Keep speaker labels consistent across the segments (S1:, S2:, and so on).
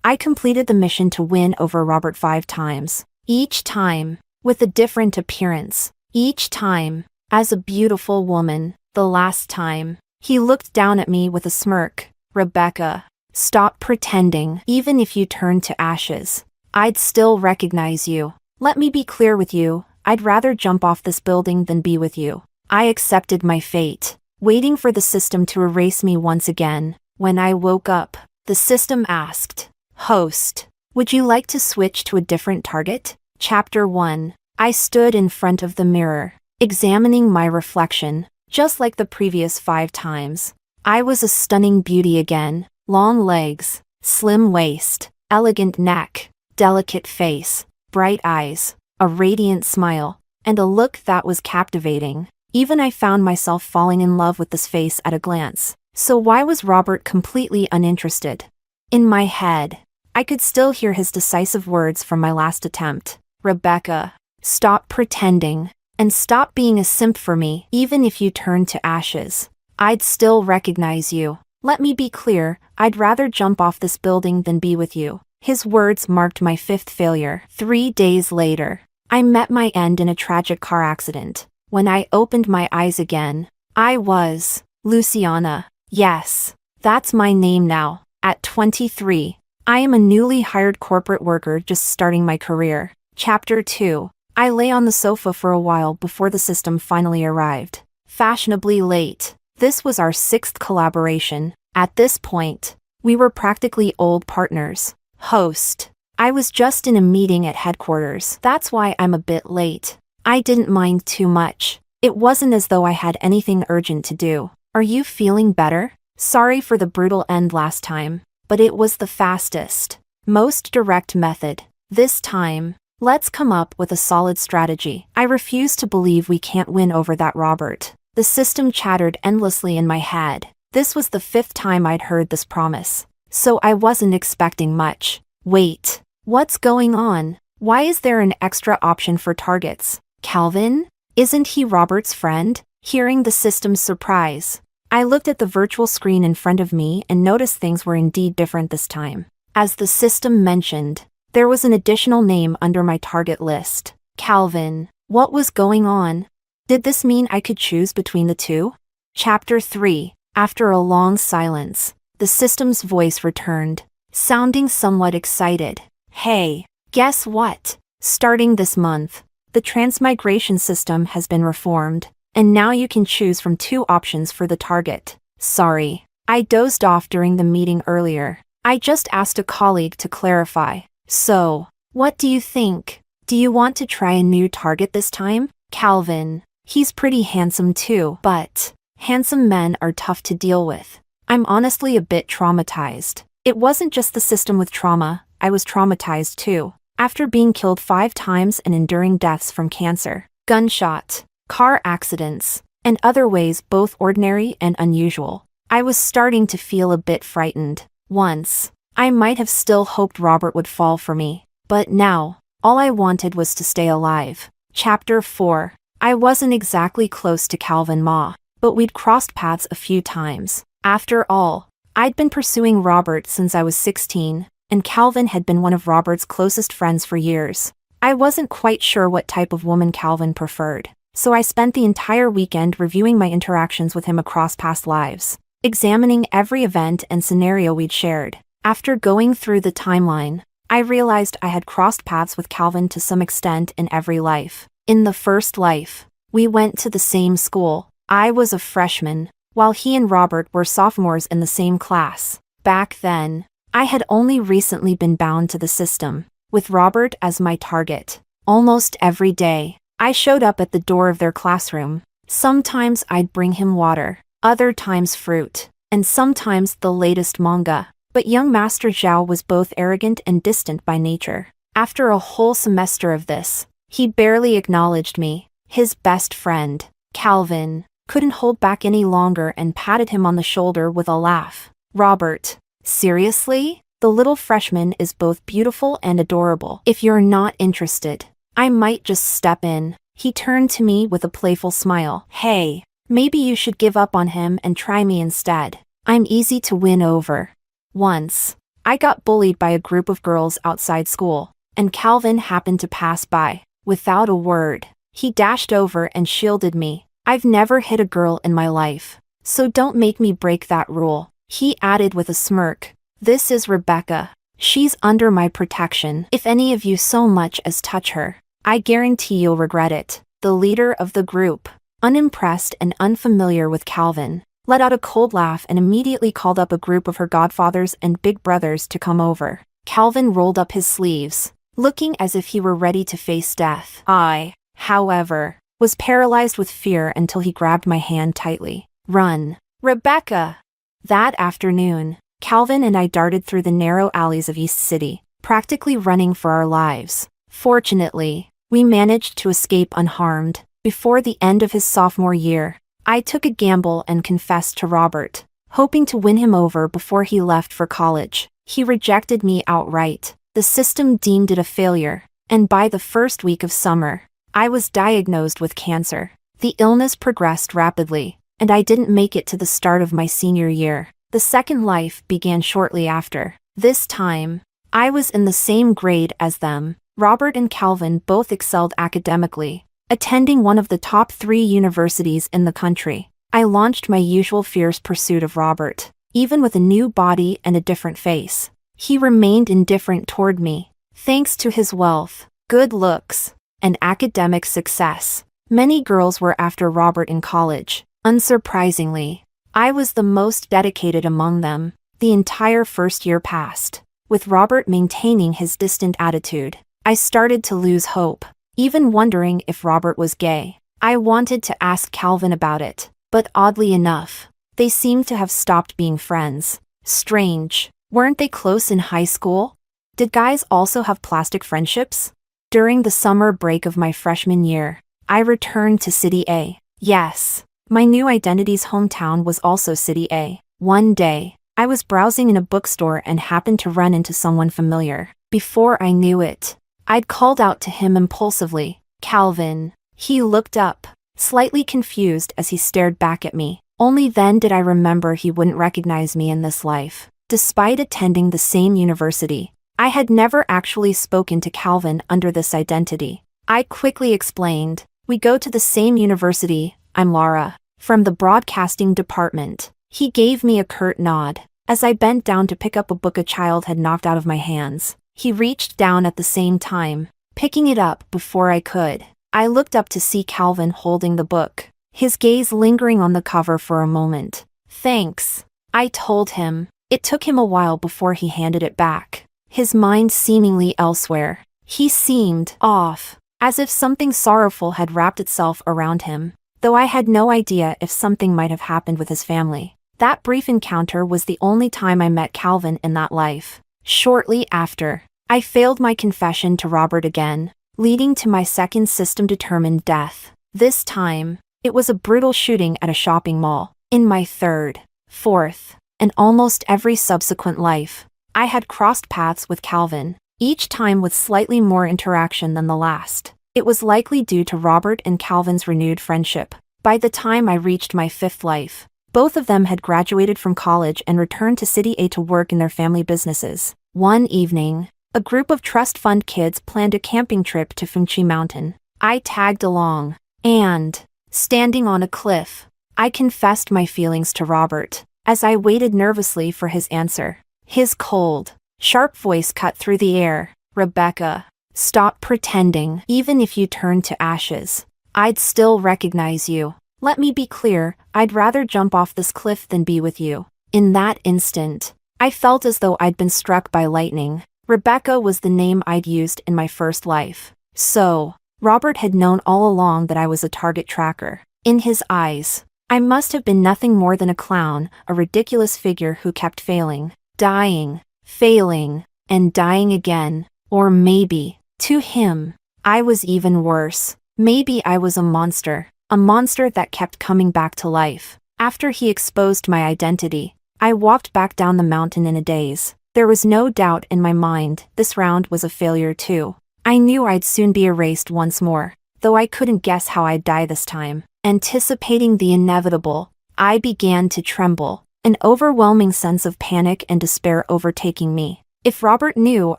S1: I completed the mission to win over Robert 5 times. Each time, with a different appearance. Each time, as a beautiful woman. The last time, he looked down at me with a smirk. Rebecca, stop pretending. Even if you turn to ashes, I'd still recognize you. Let me be clear with you, I'd rather jump off this building than be with you. I accepted my fate, waiting for the system to erase me once again. When I woke up, the system asked, "Host, would you like to switch to a different target?" Chapter 1. I stood in front of the mirror, examining my reflection, just like the previous 5 times. I was a stunning beauty again. Long legs, slim waist, elegant neck, delicate face, bright eyes, a radiant smile, and a look that was captivating. Even I found myself falling in love with this face at a glance. So why was Robert completely uninterested? In my head, I could still hear his decisive words from my last attempt. Rebecca, stop pretending, and stop being a simp for me. Even if you turn to ashes, I'd still recognize you. Let me be clear, I'd rather jump off this building than be with you. His words marked my 5th failure. 3 days later, I met my end in a tragic car accident. When I opened my eyes again, I was Luciana. Yes, that's my name now. At 23, I am a newly hired corporate worker just starting my career. Chapter 2. I lay on the sofa for a while before the system finally arrived. Fashionably late. This was our 6th collaboration. At this point, we were practically old partners. Host, I was just in a meeting at headquarters. That's why I'm a bit late. I didn't mind too much. It wasn't as though I had anything urgent to do. Are you feeling better? Sorry for the brutal end last time, but it was the fastest, most direct method. This time, let's come up with a solid strategy. I refuse to believe we can't win over that Robert. The system chattered endlessly in my head. This was the 5th time I'd heard this promise, so I wasn't expecting much. Wait, what's going on? Why is there an extra option for targets? Calvin? Isn't he Robert's friend? Hearing the system's surprise, I looked at the virtual screen in front of me and noticed things were indeed different this time. As the system mentioned, there was an additional name under my target list. Calvin. What was going on? Did this mean I could choose between the two? Chapter 3. After a long silence, the system's voice returned, sounding somewhat excited. Hey, guess what? Starting this month, the transmigration system has been reformed, and now you can choose from 2 options for the target. Sorry, I dozed off during the meeting earlier. I just asked a colleague to clarify. So, what do you think? Do you want to try a new target this time? Calvin. He's pretty handsome too, but handsome men are tough to deal with. I'm honestly a bit traumatized. It wasn't just the system with trauma, I was traumatized too. After being killed 5 times and enduring deaths from cancer, gunshot, car accidents, and other ways both ordinary and unusual, I was starting to feel a bit frightened. Once, I might have still hoped Robert would fall for me, but now, all I wanted was to stay alive. Chapter 4. I wasn't exactly close to Calvin Ma, but we'd crossed paths a few times. After all, I'd been pursuing Robert since I was 16, and Calvin had been one of Robert's closest friends for years. I wasn't quite sure what type of woman Calvin preferred, so I spent the entire weekend reviewing my interactions with him across past lives, examining every event and scenario we'd shared. After going through the timeline, I realized I had crossed paths with Calvin to some extent in every life. In the first life, we went to the same school. I was a freshman, while he and Robert were sophomores in the same class. Back then, I had only recently been bound to the system, with Robert as my target. Almost every day, I showed up at the door of their classroom. Sometimes I'd bring him water, other times fruit, and sometimes the latest manga. But young Master Zhao was both arrogant and distant by nature. After a whole semester of this, he barely acknowledged me. His best friend, Calvin, couldn't hold back any longer and patted him on the shoulder with a laugh. Robert, seriously? The little freshman is both beautiful and adorable. If you're not interested, I might just step in. He turned to me with a playful smile. Hey, maybe you should give up on him and try me instead. I'm easy to win over. Once, I got bullied by a group of girls outside school, and Calvin happened to pass by. Without a word, he dashed over and shielded me. I've never hit a girl in my life, so don't make me break that rule, he added with a smirk. This is Rebecca. She's under my protection. If any of you so much as touch her, I guarantee you'll regret it. The leader of the group, unimpressed and unfamiliar with Calvin, let out a cold laugh and immediately called up a group of her godfathers and big brothers to come over. Calvin rolled up his sleeves, looking as if he were ready to face death. I, however, was paralyzed with fear until he grabbed my hand tightly. Run, Rebecca! That afternoon, Calvin and I darted through the narrow alleys of East City, practically running for our lives. Fortunately, we managed to escape unharmed. Before the end of his sophomore year, I took a gamble and confessed to Robert, hoping to win him over before he left for college. He rejected me outright. The system deemed it a failure, and by the first week of summer, I was diagnosed with cancer. The illness progressed rapidly, and I didn't make it to the start of my senior year. The second life began shortly after. This time, I was in the same grade as them. Robert and Calvin both excelled academically, attending one of the top 3 universities in the country. I launched my usual fierce pursuit of Robert, even with a new body and a different face. He remained indifferent toward me. Thanks to his wealth, good looks, and academic success, many girls were after Robert in college. Unsurprisingly, I was the most dedicated among them. The entire first year passed, with Robert maintaining his distant attitude. I started to lose hope, even wondering if Robert was gay. I wanted to ask Calvin about it, but oddly enough, they seemed to have stopped being friends. Strange, weren't they close in high school? Did guys also have plastic friendships? During the summer break of my freshman year, I returned to City A. Yes, my new identity's hometown was also City A. One day, I was browsing in a bookstore and happened to run into someone familiar. Before I knew it, I'd called out to him impulsively, "Calvin." He looked up, slightly confused as he stared back at me. Only then did I remember he wouldn't recognize me in this life. Despite attending the same university, I had never actually spoken to Calvin under this identity. I quickly explained, "We go to the same university, I'm Laura, from the broadcasting department." He gave me a curt nod. As I bent down to pick up a book a child had knocked out of my hands, he reached down at the same time, picking it up before I could. I looked up to see Calvin holding the book, his gaze lingering on the cover for a moment. "Thanks," I told him. It took him a while before he handed it back, his mind seemingly elsewhere. He seemed off, as if something sorrowful had wrapped itself around him, though I had no idea if something might have happened with his family. That brief encounter was the only time I met Calvin in that life. Shortly after, I failed my confession to Robert again, leading to my second system-determined death. This time, it was a brutal shooting at a shopping mall. In my third, fourth, and almost every subsequent life, I had crossed paths with Calvin, each time with slightly more interaction than the last. It was likely due to Robert and Calvin's renewed friendship. By the time I reached my fifth life, both of them had graduated from college and returned to City A to work in their family businesses. One evening, a group of trust fund kids planned a camping trip to Funchi Mountain. I tagged along, and, standing on a cliff, I confessed my feelings to Robert, as I waited nervously for his answer. His cold, sharp voice cut through the air. "Rebecca, stop pretending. Even if you turn to ashes, I'd still recognize you. Let me be clear, I'd rather jump off this cliff than be with you." In that instant, I felt as though I'd been struck by lightning. Rebecca was the name I'd used in my first life. So, Robert had known all along that I was a target tracker. In his eyes, I must have been nothing more than a clown, a ridiculous figure who kept failing, dying, failing, and dying again. Or maybe, to him, I was even worse. Maybe I was a monster that kept coming back to life. After he exposed my identity, I walked back down the mountain in a daze. There was no doubt in my mind this round was a failure too. I knew I'd soon be erased once more, though I couldn't guess how I'd die this time. Anticipating the inevitable, I began to tremble. an overwhelming sense of panic and despair overtaking me. If Robert knew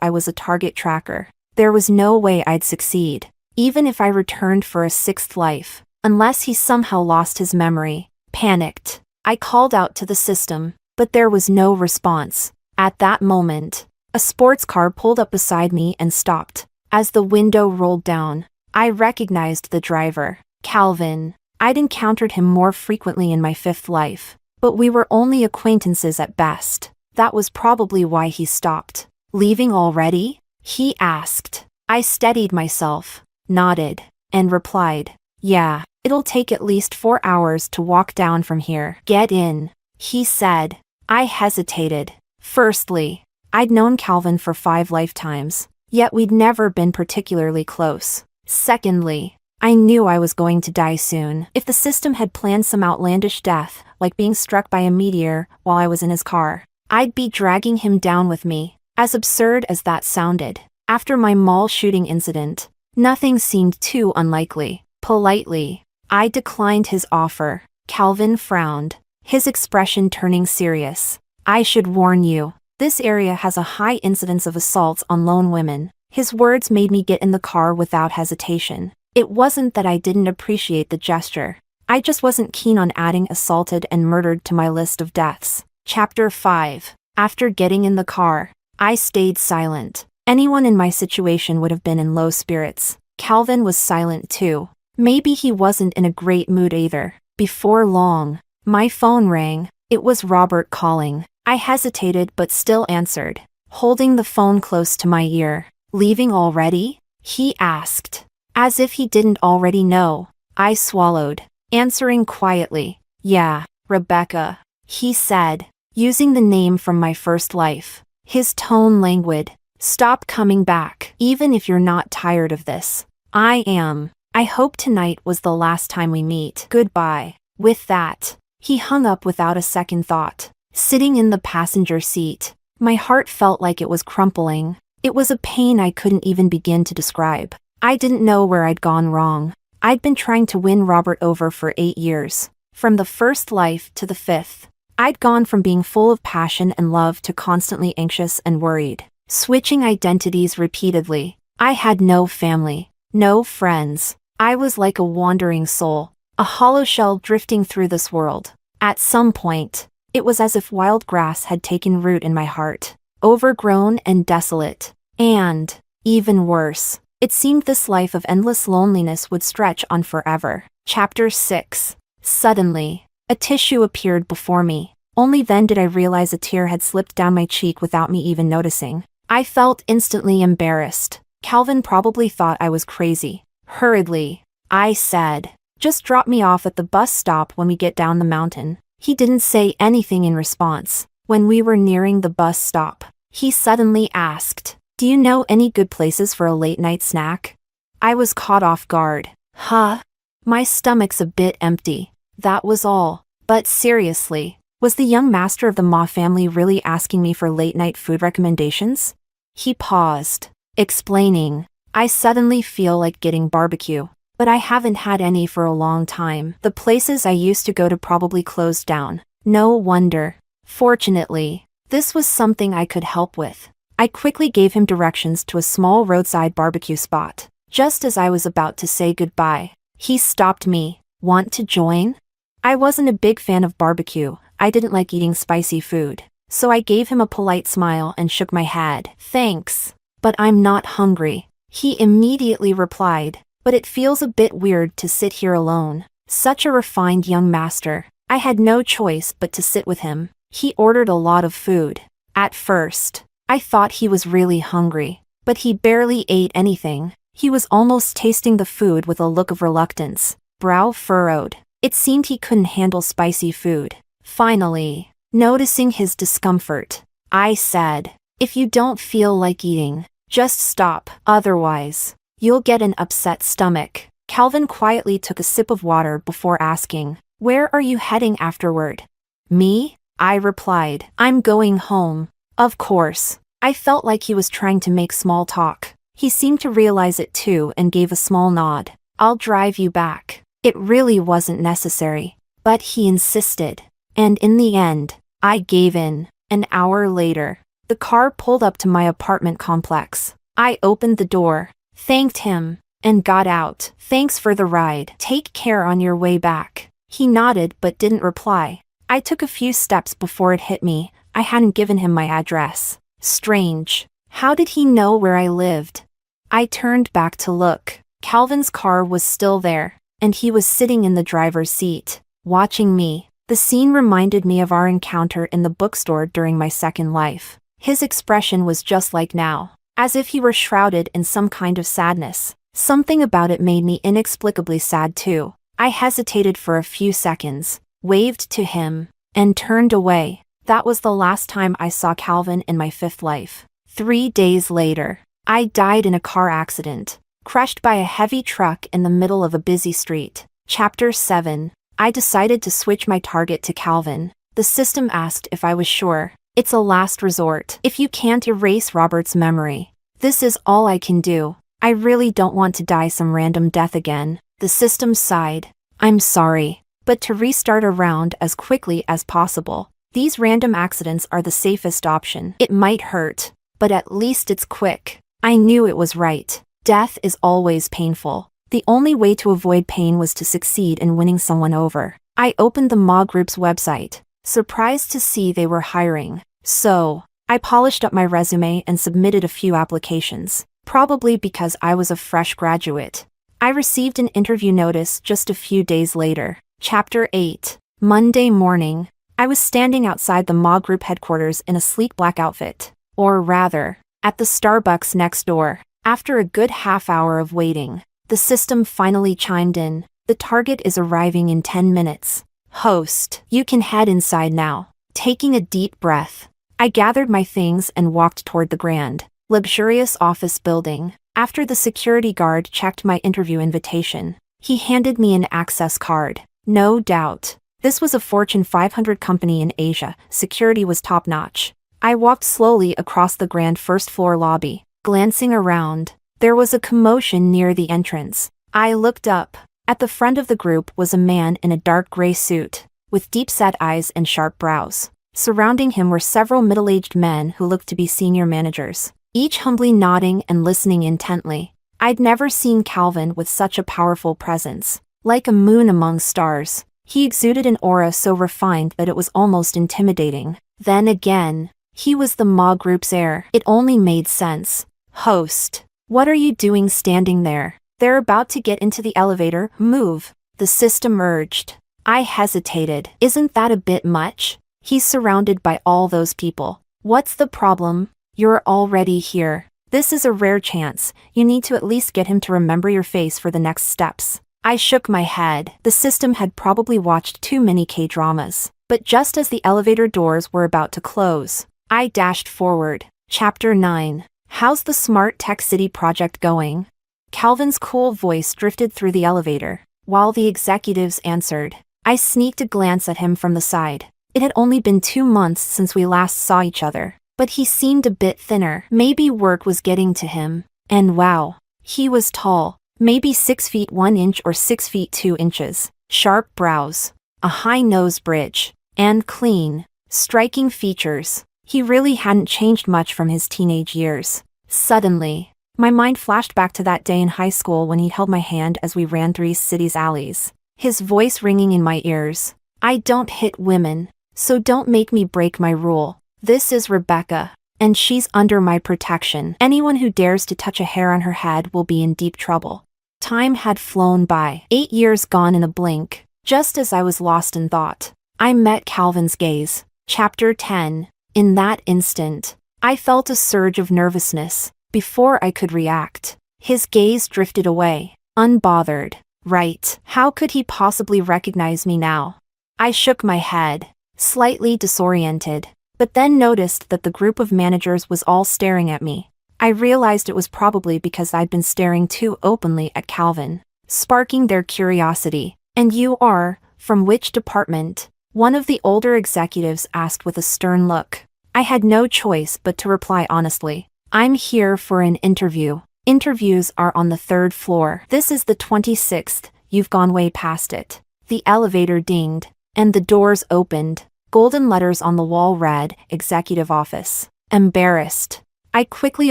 S1: I was a target tracker, there was no way I'd succeed, even if I returned for a sixth life, unless he somehow lost his memory. Panicked, I called out to the system, but there was no response. At that moment, a sports car pulled up beside me and stopped. As the window rolled down, I recognized the driver, Calvin. I'd encountered him more frequently in my fifth life, but we were only acquaintances at best. That was probably why he stopped. "Leaving already?" he asked. I steadied myself, nodded, and replied, "Yeah, it'll take at least 4 hours to walk down from here." "Get in," he said. I hesitated. Firstly, I'd known Calvin for 5 lifetimes, yet we'd never been particularly close. Secondly, I knew I was going to die soon. If the system had planned some outlandish death, like being struck by a meteor while I was in his car, I'd be dragging him down with me. As absurd as that sounded, after my mall shooting incident, nothing seemed too unlikely. Politely, I declined his offer. Calvin frowned, his expression turning serious. "I should warn you, this area has a high incidence of assaults on lone women." His words made me get in the car without hesitation. It wasn't that I didn't appreciate the gesture. I just wasn't keen on adding assaulted and murdered to my list of deaths. Chapter 5. After getting in the car, I stayed silent. Anyone in my situation would have been in low spirits. Calvin was silent too. Maybe he wasn't in a great mood either. Before long, my phone rang. It was Robert calling. I hesitated but still answered, holding the phone close to my ear. "Leaving already?" he asked. As if he didn't already know. I swallowed, answering quietly. "Yeah, Rebecca," he said, using the name from my first life. His tone languid. "Stop coming back, even if you're not tired of this." "I am. I hope tonight was the last time we meet. Goodbye." With that, he hung up without a second thought. Sitting in the passenger seat, my heart felt like it was crumpling. It was a pain I couldn't even begin to describe. I didn't know where I'd gone wrong. I'd been trying to win Robert over for 8 years. From the first life to the fifth, I'd gone from being full of passion and love to constantly anxious and worried, switching identities repeatedly. I had no family, no friends. I was like a wandering soul, a hollow shell drifting through this world. At some point, it was as if wild grass had taken root in my heart, overgrown and desolate. And, even worse, it seemed this life of endless loneliness would stretch on forever. Chapter 6. Suddenly, a tissue appeared before me. Only then did I realize a tear had slipped down my cheek without me even noticing. I felt instantly embarrassed. Calvin probably thought I was crazy. Hurriedly, I said, "Just drop me off at the bus stop when we get down the mountain." He didn't say anything in response. When we were nearing the bus stop, he suddenly asked, "Do you know any good places for a late-night snack?" I was caught off guard. Huh? My stomach's a bit empty. That was all. But seriously, was the young master of the Ma family really asking me for late-night food recommendations? He paused, explaining, "I suddenly feel like getting barbecue, but I haven't had any for a long time. The places I used to go to probably closed down." No wonder. Fortunately, this was something I could help with. I quickly gave him directions to a small roadside barbecue spot. Just as I was about to say goodbye, he stopped me. "Want to join?" I wasn't a big fan of barbecue. I didn't like eating spicy food, so I gave him a polite smile and shook my head. "Thanks, but I'm not hungry." He immediately replied, "But it feels a bit weird to sit here alone." Such a refined young master. I had no choice but to sit with him. He ordered a lot of food. At first, I thought he was really hungry, but he barely ate anything. He was almost tasting the food with a look of reluctance, brow furrowed. It seemed he couldn't handle spicy food. Finally, noticing his discomfort, I said, "If you don't feel like eating, just stop. Otherwise, you'll get an upset stomach." Calvin quietly took a sip of water before asking, "Where are you heading afterward?" "Me?" I replied. "I'm going home." Of course, I felt like he was trying to make small talk. He seemed to realize it too and gave a small nod. "I'll drive you back." It really wasn't necessary, but he insisted. And in the end, I gave in. An hour later, the car pulled up to my apartment complex. I opened the door, thanked him, and got out. Thanks for the ride. Take care on your way back. He nodded but didn't reply. I took a few steps before it hit me. I hadn't given him my address. Strange. How did he know where I lived? I turned back to look. Calvin's car was still there, and he was sitting in the driver's seat, watching me. The scene reminded me of our encounter in the bookstore during my second life. His expression was just like now, as if he were shrouded in some kind of sadness. Something about it made me inexplicably sad too. I hesitated for a few seconds, waved to him, and turned away. That was the last time I saw Calvin in my fifth life. 3 days later, I died in a car accident, crushed by a heavy truck in the middle of a busy street. Chapter 7. I decided to switch my target to Calvin. The system asked if I was sure. It's a last resort. If you can't erase Robert's memory, this is all I can do. I really don't want to die some random death again. The system sighed. I'm sorry, but to restart a round as quickly as possible. These random accidents are the safest option. It might hurt, but at least it's quick. I knew it was right. Death is always painful. The only way to avoid pain was to succeed in winning someone over. I opened the Ma Group's website, surprised to see they were hiring. So, I polished up my resume and submitted a few applications, probably because I was a fresh graduate. I received an interview notice just a few days later. Chapter 8. Monday morning. I was standing outside the Ma Group headquarters in a sleek black outfit. Or rather, at the Starbucks next door. After a good half hour of waiting, the system finally chimed in. The target is arriving in 10 minutes. Host, you can head inside now. Taking a deep breath, I gathered my things and walked toward the grand, luxurious office building. After the security guard checked my interview invitation, he handed me an access card. No doubt, this was a Fortune 500 company in Asia. Security was top-notch. I walked slowly across the grand first-floor lobby, glancing around. There was a commotion near the entrance. I looked up. At the front of the group was a man in a dark gray suit, with deep-set eyes and sharp brows. Surrounding him were several middle-aged men who looked to be senior managers, each humbly nodding and listening intently. I'd never seen Calvin with such a powerful presence. Like a moon among stars, he exuded an aura so refined that it was almost intimidating. Then again, he was the Ma Group's heir. It only made sense. Host. What are you doing standing there? They're about to get into the elevator. Move. The system urged. I hesitated. Isn't that a bit much? He's surrounded by all those people. What's the problem? You're already here. This is a rare chance. You need to at least get him to remember your face for the next steps. I shook my head. The system had probably watched too many K-dramas. But just as the elevator doors were about to close, I dashed forward. Chapter 9. How's the Smart Tech City project going? Calvin's cool voice drifted through the elevator, while the executives answered. I sneaked a glance at him from the side. It had only been 2 months since we last saw each other, but he seemed a bit thinner. Maybe work was getting to him. And wow, he was tall, maybe 6 feet 1 inch or 6 feet 2 inches. Sharp brows, a high nose bridge, and clean, striking features. He really hadn't changed much from his teenage years. Suddenly, my mind flashed back to that day in high school when he held my hand as we ran through East City's alleys, his voice ringing in my ears. I don't hit women, so don't make me break my rule. This is Rebecca, and she's under my protection. Anyone who dares to touch a hair on her head will be in deep trouble. Time had flown by. 8 years gone in a blink, just as I was lost in thought. I met Calvin's gaze. Chapter 10. In that instant, I felt a surge of nervousness. Before I could react, his gaze drifted away, unbothered. Right, how could he possibly recognize me now? I shook my head, slightly disoriented, but then noticed that the group of managers was all staring at me. I realized it was probably because I'd been staring too openly at Calvin, sparking their curiosity. And you are, from which department? One of the older executives asked with a stern look. I had no choice but to reply honestly. I'm here for an interview. Interviews are on the 3rd floor. This is the 26th, you've gone way past it. The elevator dinged, and the doors opened. Golden letters on the wall read, Executive Office. Embarrassed, I quickly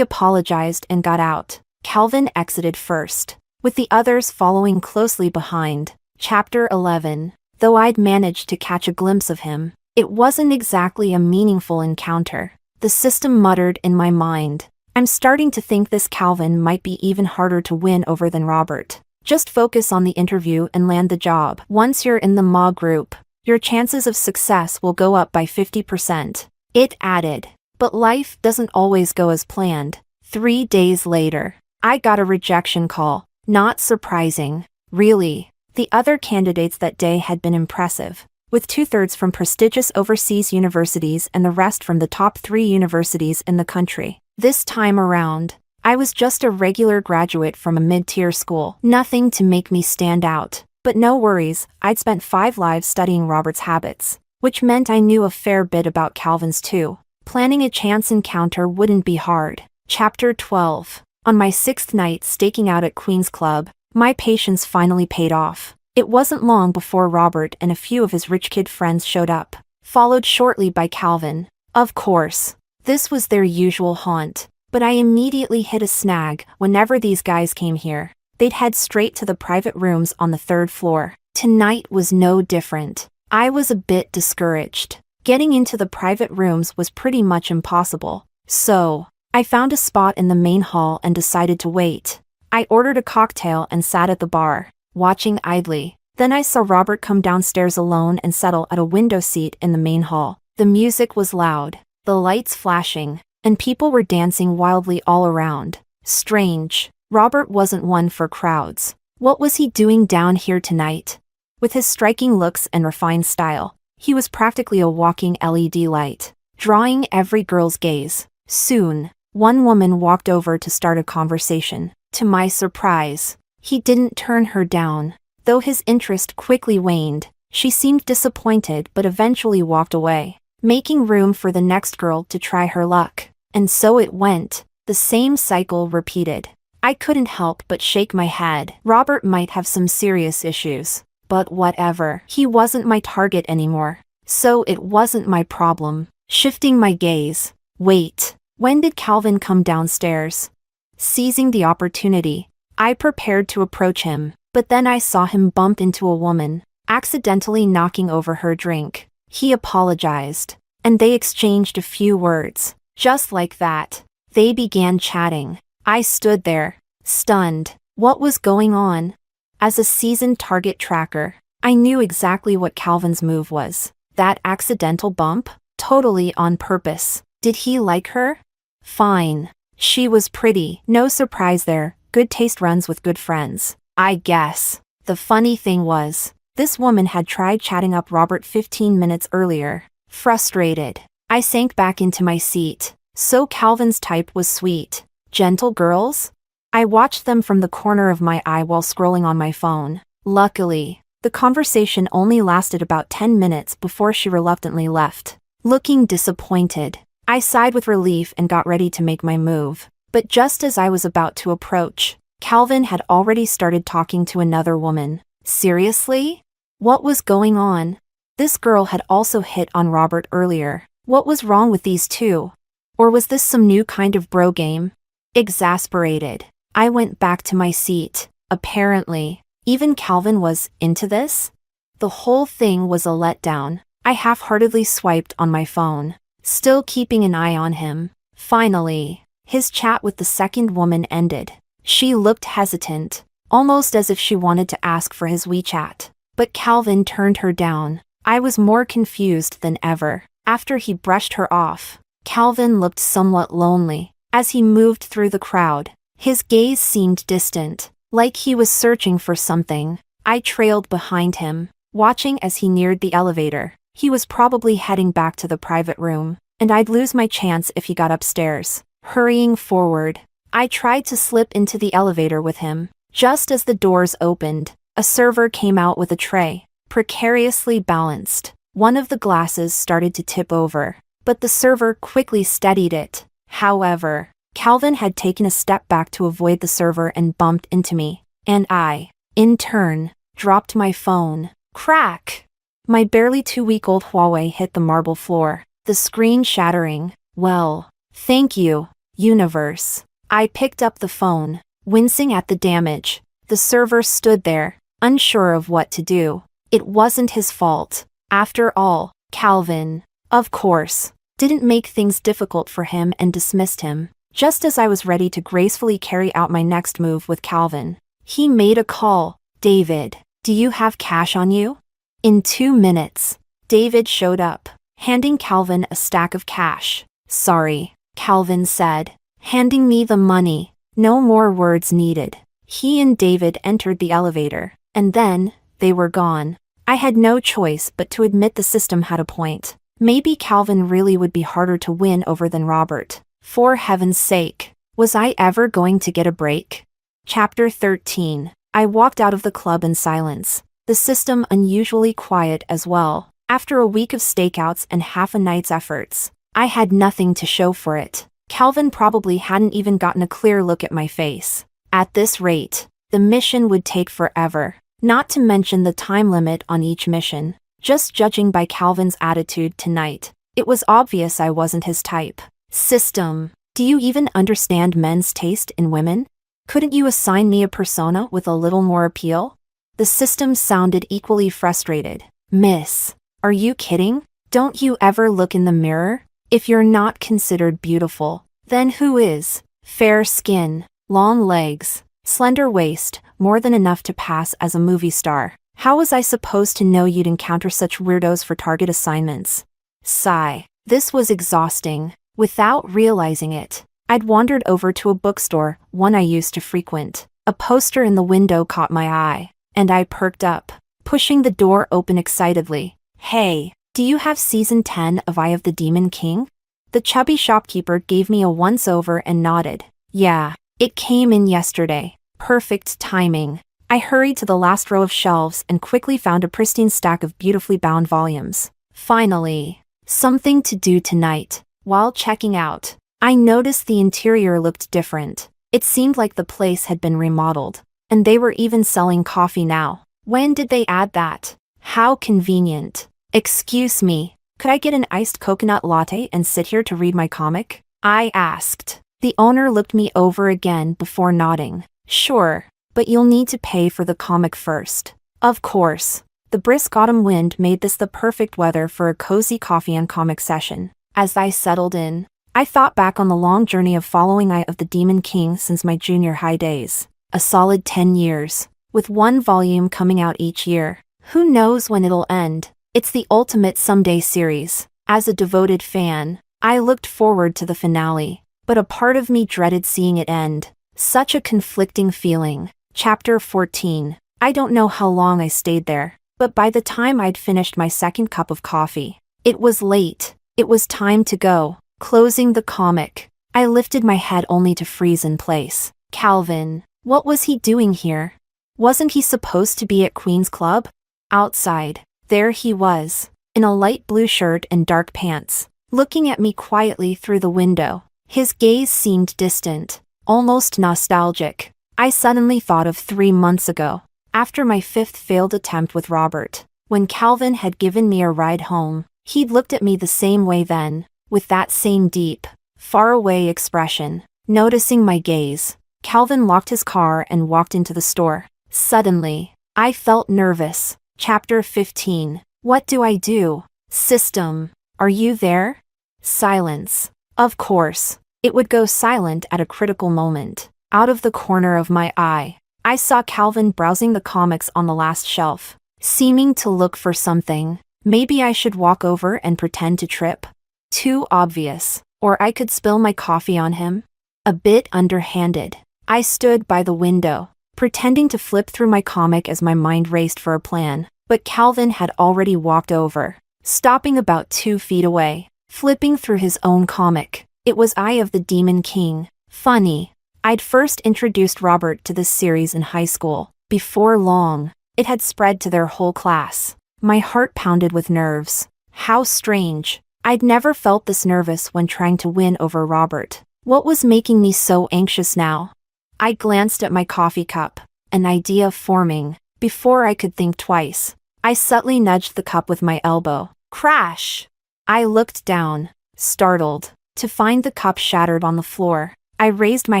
S1: apologized and got out. Calvin exited first, with the others following closely behind. Chapter 11. Though I'd managed to catch a glimpse of him, it wasn't exactly a meaningful encounter. The system muttered in my mind. I'm starting to think this Calvin might be even harder to win over than Robert. Just focus on the interview and land the job. Once you're in the MA group, your chances of success will go up by 50%. It added. But life doesn't always go as planned. 3 days later, I got a rejection call. Not surprising, really. The other candidates that day had been impressive, with 2/3 from prestigious overseas universities and the rest from the top 3 universities in the country. This time around, I was just a regular graduate from a mid-tier school. Nothing to make me stand out. But no worries, I'd spent 5 lives studying Robert's habits, which meant I knew a fair bit about Calvin's too. Planning a chance encounter wouldn't be hard. Chapter 12. On my 6th night staking out at Queen's Club, my patience finally paid off. It wasn't long before Robert and a few of his rich kid friends showed up, followed shortly by Calvin. Of course, this was their usual haunt, but I immediately hit a snag. Whenever these guys came here, they'd head straight to the private rooms on the 3rd floor. Tonight was no different. I was a bit discouraged. Getting into the private rooms was pretty much impossible, so I found a spot in the main hall and decided to wait. I ordered a cocktail and sat at the bar, watching idly. Then I saw Robert come downstairs alone and settle at a window seat in the main hall. The music was loud, the lights flashing, and people were dancing wildly all around. Strange. Robert wasn't one for crowds. What was he doing down here tonight? With his striking looks and refined style, he was practically a walking LED light, drawing every girl's gaze. Soon, one woman walked over to start a conversation. To my surprise, he didn't turn her down. Though his interest quickly waned, she seemed disappointed but eventually walked away, making room for the next girl to try her luck. And so it went. The same cycle repeated. I couldn't help but shake my head. Robert might have some serious issues, but whatever. He wasn't my target anymore, so it wasn't my problem. Shifting my gaze. Wait, when did Calvin come downstairs? Seizing the opportunity, I prepared to approach him, but then I saw him bump into a woman, accidentally knocking over her drink. He apologized, and they exchanged a few words. Just like that, they began chatting. I stood there, stunned. What was going on? As a seasoned target tracker, I knew exactly what Calvin's move was. That accidental bump? Totally on purpose. Did he like her? Fine. She was pretty. No surprise there. Good taste runs with good friends, I guess. The funny thing was, this woman had tried chatting up Robert 15 minutes earlier. Frustrated, I sank back into my seat. So Calvin's type was sweet, gentle girls? I watched them from the corner of my eye while scrolling on my phone. Luckily, the conversation only lasted about 10 minutes before she reluctantly left. Looking disappointed, I sighed with relief and got ready to make my move. But just as I was about to approach, Calvin had already started talking to another woman. Seriously? What was going on? This girl had also hit on Robert earlier. What was wrong with these two? Or was this some new kind of bro game? Exasperated, I went back to my seat. Apparently, even Calvin was into this? The whole thing was a letdown. I half-heartedly swiped on my phone, still keeping an eye on him. Finally, his chat with the second woman ended. She looked hesitant, almost as if she wanted to ask for his WeChat. But Calvin turned her down. I was more confused than ever. After he brushed her off, Calvin looked somewhat lonely. As he moved through the crowd, his gaze seemed distant, like he was searching for something. I trailed behind him, watching as he neared the elevator. He was probably heading back to the private room, and I'd lose my chance if he got upstairs. Hurrying forward, I tried to slip into the elevator with him. Just as the doors opened, a server came out with a tray, precariously balanced. One of the glasses started to tip over, but the server quickly steadied it. However, Calvin had taken a step back to avoid the server and bumped into me, and I, in turn, dropped my phone. Crack! My barely 2-week-old Huawei hit the marble floor, the screen shattering. Well, thank you, universe. I picked up the phone, wincing at the damage. The server stood there, unsure of what to do. It wasn't his fault. After all, Calvin, of course, didn't make things difficult for him and dismissed him. Just as I was ready to gracefully carry out my next move with Calvin, he made a call. David, do you have cash on you? In 2 minutes, David showed up, handing Calvin a stack of cash. Sorry, Calvin said, handing me the money. No more words needed. He and David entered the elevator, and then, they were gone. I had no choice but to admit the system had a point. Maybe Calvin really would be harder to win over than Robert. For heaven's sake, was I ever going to get a break? Chapter 13. I walked out of the club in silence, the system unusually quiet as well. After a week of stakeouts and half a night's efforts, I had nothing to show for it. Calvin probably hadn't even gotten a clear look at my face. At this rate, the mission would take forever, not to mention the time limit on each mission. Just judging by Calvin's attitude tonight, it was obvious I wasn't his type. System, do you even understand men's taste in women? Couldn't you assign me a persona with a little more appeal? The system sounded equally frustrated. Miss, are you kidding? Don't you ever look in the mirror? If you're not considered beautiful, then who is? Fair skin, long legs, slender waist, more than enough to pass as a movie star. How was I supposed to know you'd encounter such weirdos for target assignments? Sigh. This was exhausting. Without realizing it, I'd wandered over to a bookstore, one I used to frequent. A poster in the window caught my eye, and I perked up, pushing the door open excitedly. Hey, do you have Season 10 of Eye of the Demon King? The chubby shopkeeper gave me a once-over and nodded. Yeah, it came in yesterday. Perfect timing. I hurried to the last row of shelves and quickly found a pristine stack of beautifully bound volumes. Finally, something to do tonight. While checking out, I noticed the interior looked different. It seemed like the place had been remodeled, and they were even selling coffee now. When did they add that? How convenient. Excuse me, could I get an iced coconut latte and sit here to read my comic? I asked. The owner looked me over again before nodding. Sure, but you'll need to pay for the comic first. Of course. The brisk autumn wind made this the perfect weather for a cozy coffee and comic session. As I settled in, I thought back on the long journey of following Eye of the Demon King since my junior high days. A solid 10 years, with one volume coming out each year. Who knows when it'll end? It's the ultimate someday series. As a devoted fan, I looked forward to the finale, but a part of me dreaded seeing it end. Such a conflicting feeling. Chapter 14. I don't know how long I stayed there, but by the time I'd finished my second cup of coffee, it was late. It was time to go. Closing the comic, I lifted my head only to freeze in place. Calvin, what was he doing here? Wasn't he supposed to be at Queen's Club? Outside, there he was, in a light blue shirt and dark pants, looking at me quietly through the window. His gaze seemed distant, almost nostalgic. I suddenly thought of 3 months ago, after my 5th failed attempt with Robert, when Calvin had given me a ride home. He'd looked at me the same way then, with that same deep, faraway expression. Noticing my gaze, Calvin locked his car and walked into the store. Suddenly, I felt nervous. Chapter 15. What do I do? System, are you there? Silence. Of course, it would go silent at a critical moment. Out of the corner of my eye, I saw Calvin browsing the comics on the last shelf, seeming to look for something. Maybe I should walk over and pretend to trip. Too obvious. Or I could spill my coffee on him. A bit underhanded. I stood by the window, pretending to flip through my comic as my mind raced for a plan. But Calvin had already walked over, stopping about 2 feet away, flipping through his own comic. It was Eye of the Demon King. Funny. I'd first introduced Robert to this series in high school. Before long, it had spread to their whole class. My heart pounded with nerves. How strange. I'd never felt this nervous when trying to win over Robert. What was making me so anxious now? I glanced at my coffee cup, an idea forming. Before I could think twice, I subtly nudged the cup with my elbow. Crash! I looked down, startled, to find the cup shattered on the floor. I raised my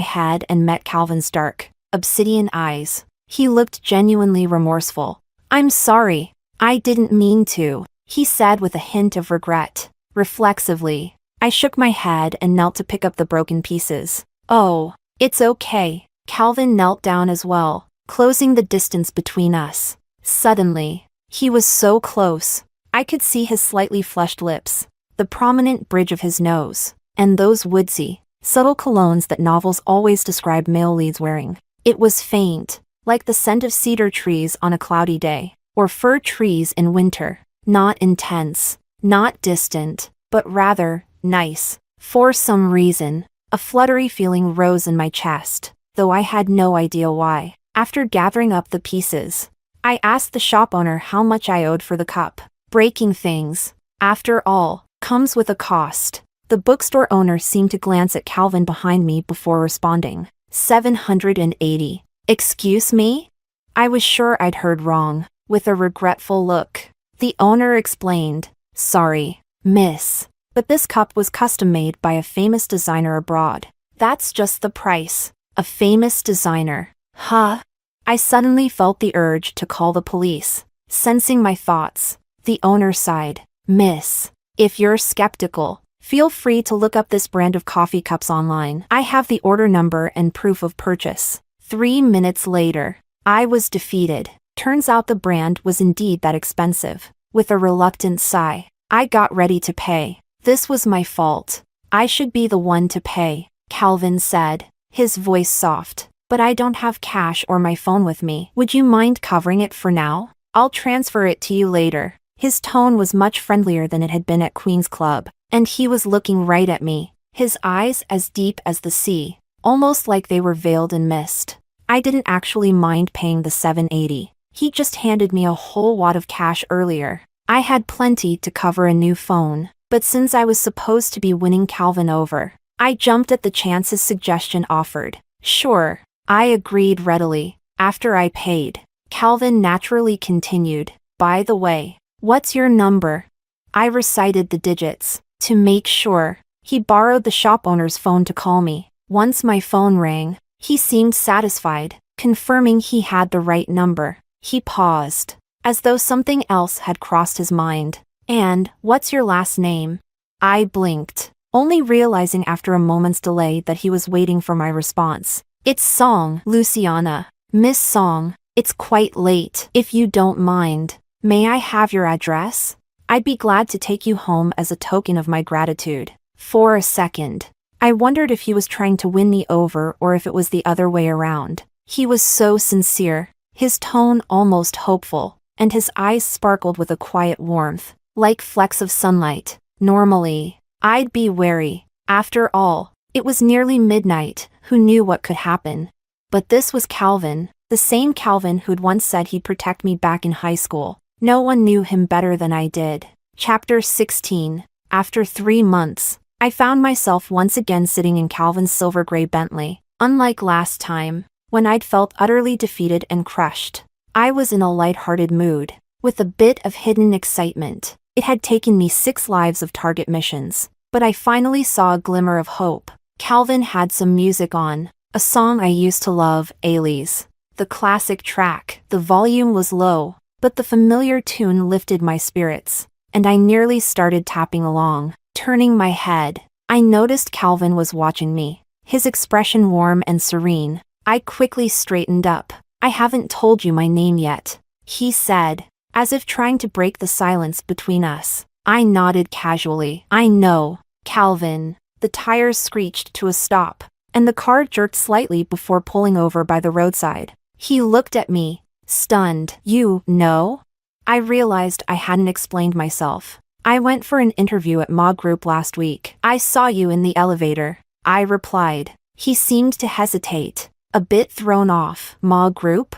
S1: head and met Calvin's dark, obsidian eyes. He looked genuinely remorseful. I'm sorry. I didn't mean to, he said with a hint of regret. Reflexively, I shook my head and knelt to pick up the broken pieces. Oh, it's okay. Calvin knelt down as well, closing the distance between us. Suddenly, he was so close. I could see his slightly flushed lips, the prominent bridge of his nose, and those woodsy, subtle colognes that novels always describe male leads wearing. It was faint, like the scent of cedar trees on a cloudy day, or fir trees in winter. Not intense, not distant, but rather nice. For some reason, a fluttery feeling rose in my chest, though I had no idea why. After gathering up the pieces, I asked the shop owner how much I owed for the cup. Breaking things, after all, comes with a cost. The bookstore owner seemed to glance at Calvin behind me before responding. 780. Excuse me? I was sure I'd heard wrong. With a regretful look, the owner explained, Sorry, miss, but this cup was custom-made by a famous designer abroad. That's just the price. A famous designer. Huh? I suddenly felt the urge to call the police. Sensing my thoughts, the owner sighed. Miss, if you're skeptical, feel free to look up this brand of coffee cups online. I have the order number and proof of purchase. 3 minutes later, I was defeated. Turns out the brand was indeed that expensive. With a reluctant sigh, I got ready to pay. This was my fault. I should be the one to pay, Calvin said, his voice soft. But I don't have cash or my phone with me. Would you mind covering it for now? I'll transfer it to you later. His tone was much friendlier than it had been at Queen's Club, and he was looking right at me, his eyes as deep as the sea, almost like they were veiled in mist. I didn't actually mind paying the $780. He just handed me a whole wad of cash earlier. I had plenty to cover a new phone, but since I was supposed to be winning Calvin over, I jumped at the chance his suggestion offered. Sure, I agreed readily. After I paid, Calvin naturally continued, By the way, what's your number? I recited the digits. To make sure, he borrowed the shop owner's phone to call me. Once my phone rang, he seemed satisfied, confirming he had the right number. He paused, as though something else had crossed his mind. And, what's your last name? I blinked, only realizing after a moment's delay that he was waiting for my response. It's Song, Luciana. Miss Song, it's quite late. If you don't mind, may I have your address? I'd be glad to take you home as a token of my gratitude. For a second, I wondered if he was trying to win me over or if it was the other way around. He was so sincere, his tone almost hopeful, and his eyes sparkled with a quiet warmth, like flecks of sunlight. Normally, I'd be wary. After all, it was nearly midnight, who knew what could happen? But this was Calvin, the same Calvin who'd once said he'd protect me back in high school. No one knew him better than I did. Chapter 16. After 3 months, I found myself once again sitting in Calvin's silver gray Bentley. Unlike last time, when I'd felt utterly defeated and crushed, I was in a light-hearted mood, with a bit of hidden excitement. It had taken me 6 lives of target missions, but I finally saw a glimmer of hope. Calvin had some music on, a song I used to love, Ailey's. The classic track. The volume was low, but the familiar tune lifted my spirits, and I nearly started tapping along. Turning my head, I noticed Calvin was watching me, his expression warm and serene. I quickly straightened up. I haven't told you my name yet, he said, as if trying to break the silence between us. I nodded casually. I know, Calvin. The tires screeched to a stop, and the car jerked slightly before pulling over by the roadside. He looked at me, stunned. You know? I realized I hadn't explained myself. I went for an interview at Ma Group last week. I saw you in the elevator, I replied. He seemed to hesitate, a bit thrown off. Ma Group?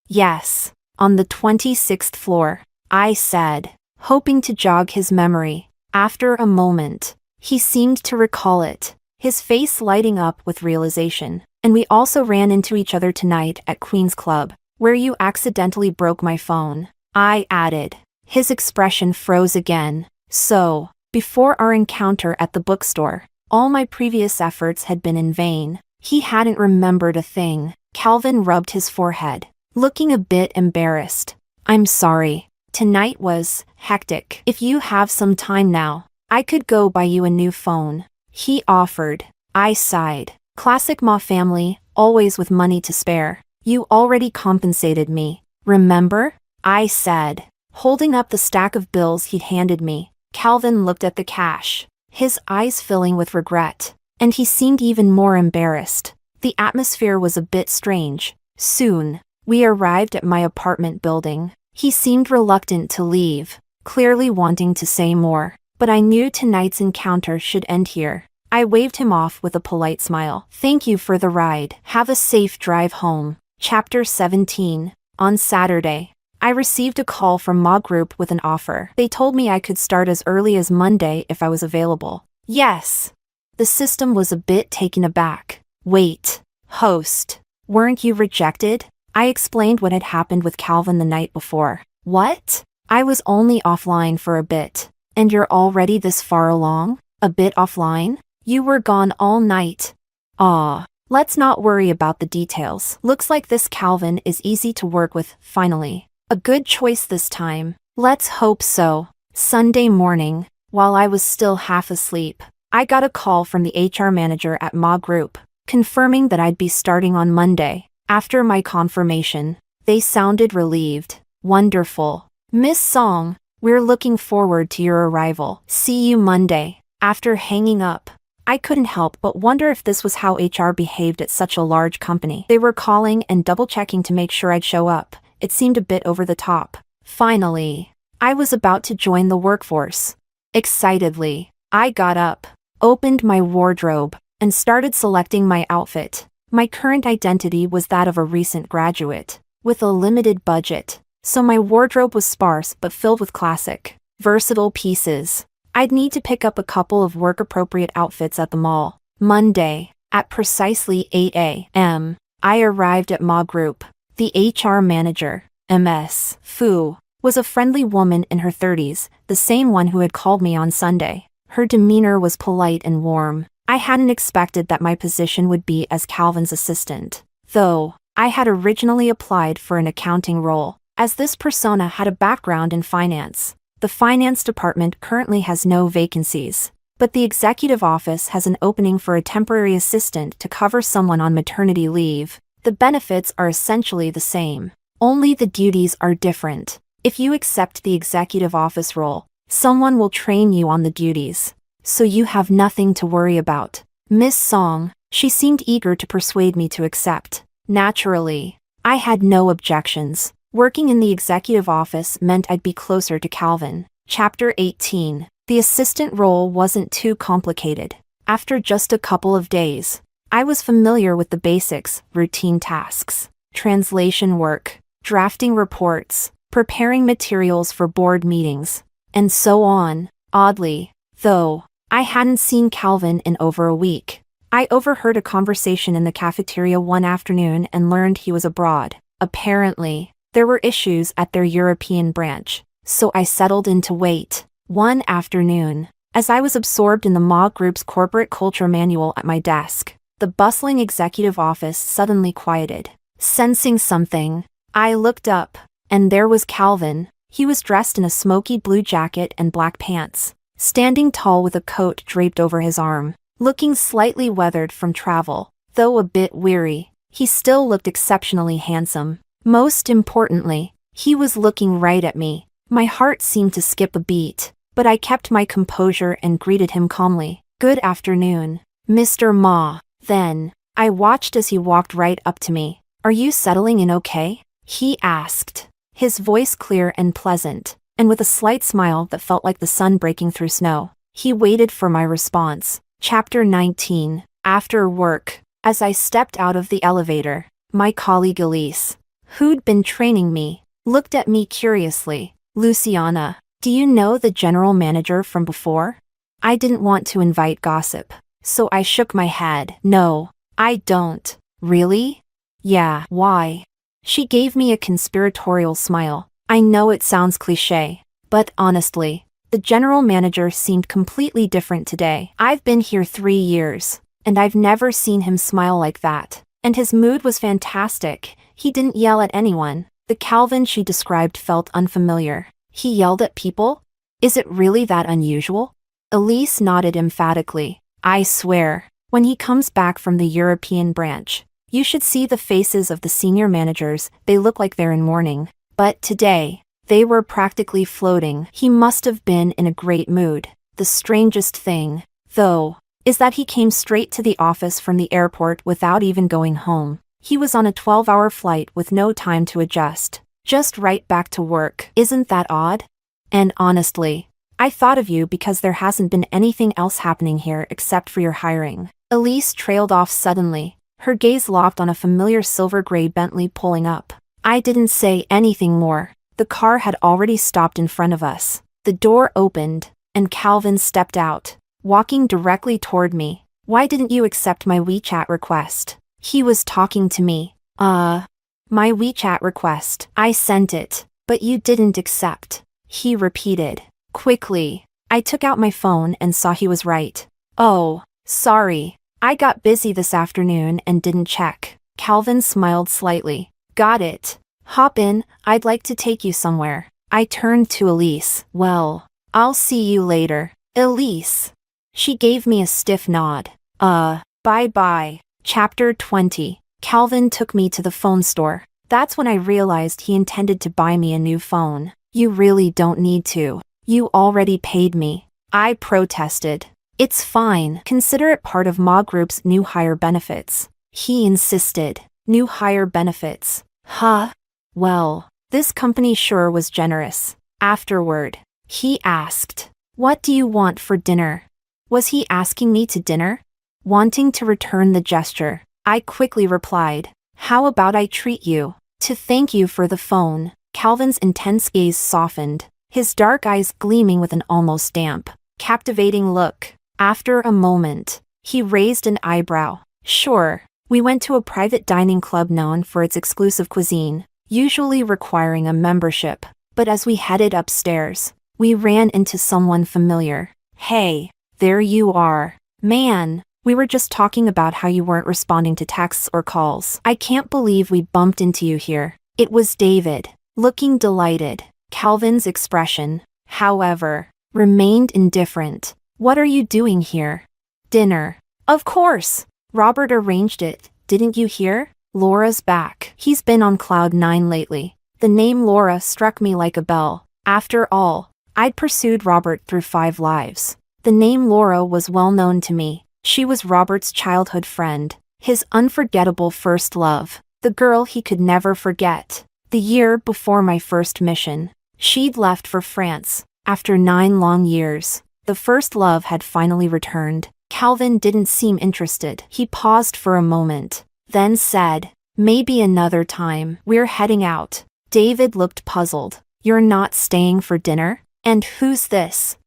S1: Yes, on the 26th floor, I said, hoping to jog his memory. After a moment, he seemed to recall it, his face lighting up with realization. And we also ran into each other tonight at Queen's Club, where you accidentally broke my phone. I added. His expression froze again. So, before our encounter at the bookstore, all my previous efforts had been in vain. He hadn't remembered a thing. Calvin rubbed his forehead, looking a bit embarrassed. I'm sorry. Tonight was hectic. If you have some time now, I could go buy you a new phone. He offered. I sighed. Classic Ma family, always with money to spare. You already compensated me, remember? I said, holding up the stack of bills he'd handed me. Calvin looked at the cash, his eyes filling with regret, and he seemed even more embarrassed. The atmosphere was a bit strange. Soon, we arrived at my apartment building. He seemed reluctant to leave, clearly wanting to say more, but I knew tonight's encounter should end here. I waved him off with a polite smile. Thank you for the ride. Have a safe drive home. Chapter 17. On Saturday, I received a call from Ma Group with an offer. They told me I could start as early as Monday if I was available. Yes. The system was a bit taken aback. Wait, host, weren't you rejected? I explained what had happened with Calvin the night before. What? I was only offline for a bit. And you're already this far along? A bit offline? You were gone all night. Ah, let's not worry about the details. Looks like this Calvin is easy to work with, finally. A good choice this time. Let's hope so. Sunday morning, while I was still half asleep, I got a call from the HR manager at Ma Group, confirming that I'd be starting on Monday. After my confirmation, they sounded relieved. Wonderful. Miss Song, we're looking forward to your arrival. See you Monday. After hanging up, I couldn't help but wonder if this was how HR behaved at such a large company. They were calling and double-checking to make sure I'd show up. It seemed a bit over the top. Finally, I was about to join the workforce. Excitedly, I got up, opened my wardrobe, and started selecting my outfit. My current identity was that of a recent graduate, with a limited budget, so my wardrobe was sparse but filled with classic, versatile pieces. I'd need to pick up a couple of work-appropriate outfits at the mall. Monday, at precisely 8 a.m., I arrived at Ma Group. The HR manager, Ms. Fu, was a friendly woman in her 30s, the same one who had called me on Sunday. Her demeanor was polite and warm. I hadn't expected that my position would be as Calvin's assistant, though I had originally applied for an accounting role, as this persona had a background in finance. The finance department currently has no vacancies, but the executive office has an opening for a temporary assistant to cover someone on maternity leave. The benefits are essentially the same, only the duties are different. If you accept the executive office role, someone will train you on the duties, so you have nothing to worry about. Miss Song, she seemed eager to persuade me to accept. Naturally, I had no objections. Working in the executive office meant I'd be closer to Calvin. Chapter 18. The assistant role wasn't too complicated. After just a couple of days, I was familiar with the basics, routine tasks, translation work, drafting reports, preparing materials for board meetings, and so on. Oddly, though, I hadn't seen Calvin in over a week. I overheard a conversation in the cafeteria one afternoon and learned he was abroad. Apparently, there were issues at their European branch, so I settled in to wait. One afternoon, as I was absorbed in the Ma Group's corporate culture manual at my desk, the bustling executive office suddenly quieted. Sensing something, I looked up, and there was Calvin. He was dressed in a smoky blue jacket and black pants, standing tall with a coat draped over his arm. Looking slightly weathered from travel, though a bit weary, he still looked exceptionally handsome. Most importantly, he was looking right at me. My heart seemed to skip a beat, but I kept my composure and greeted him calmly. Good afternoon, Mr. Ma. Then, I watched as he walked right up to me. Are you settling in okay? He asked, his voice clear and pleasant, and with a slight smile that felt like the sun breaking through snow. He waited for my response. Chapter 19. After work, as I stepped out of the elevator, my colleague Elise, who'd been training me, looked at me curiously. Luciana, do you know the general manager from before? I didn't want to invite gossip, so I shook my head. No, I don't. Really? Yeah, why? She gave me a conspiratorial smile. I know it sounds cliché, but honestly, the general manager seemed completely different today. I've been here 3 years, and I've never seen him smile like that. And his mood was fantastic. He didn't yell at anyone. The Calvin she described felt unfamiliar. He yelled at people? Is it really that unusual? Elise nodded emphatically. I swear, when he comes back from the European branch, you should see the faces of the senior managers. They look like they're in mourning. But today, they were practically floating. He must have been in a great mood. The strangest thing, though, is that he came straight to the office from the airport without even going home. He was on a 12-hour flight with no time to adjust. Just right back to work. Isn't that odd? And honestly, I thought of you because there hasn't been anything else happening here except for your hiring. Elise trailed off suddenly, her gaze locked on a familiar silver-gray Bentley pulling up. I didn't say anything more. The car had already stopped in front of us. The door opened, and Calvin stepped out, walking directly toward me. Why didn't you accept my WeChat request? He was talking to me. My WeChat request. I sent it, but you didn't accept. He repeated. Quickly, I took out my phone and saw he was right. Oh, sorry. I got busy this afternoon and didn't check. Calvin smiled slightly. Got it. Hop in, I'd like to take you somewhere. I turned to Elise. Well, I'll see you later. Elise. She gave me a stiff nod. Bye-bye. Chapter 20. Calvin took me to the phone store. That's when I realized he intended to buy me a new phone. You really don't need to. You already paid me. I protested. It's fine. Consider it part of Ma Group's new hire benefits. He insisted. New hire benefits. Huh? Well, this company sure was generous. Afterward, he asked, what do you want for dinner? Was he asking me to dinner? Wanting to return the gesture, I quickly replied, how about I treat you? To thank you for the phone. Calvin's intense gaze softened, his dark eyes gleaming with an almost damp, captivating look. After a moment, he raised an eyebrow. Sure, we went to a private dining club known for its exclusive cuisine, usually requiring a membership, but as we headed upstairs, we ran into someone familiar. Hey, there you are. Man, we were just talking about how you weren't responding to texts or calls. I can't believe we bumped into you here. It was David, looking delighted. Calvin's expression, however, remained indifferent. What are you doing here? Dinner. Of course. Robert arranged it, didn't you hear? Laura's back. He's been on cloud 9 lately. The name Laura struck me like a bell. After all, I'd pursued Robert through 5 lives. The name Laura was well known to me. She was Robert's childhood friend, his unforgettable first love, the girl he could never forget. The year before my first mission, she'd left for France. After 9 long years, the first love had finally returned. Calvin didn't seem interested. He paused for a moment, then said, maybe another time. We're heading out. David looked puzzled. You're not staying for dinner? And who's this?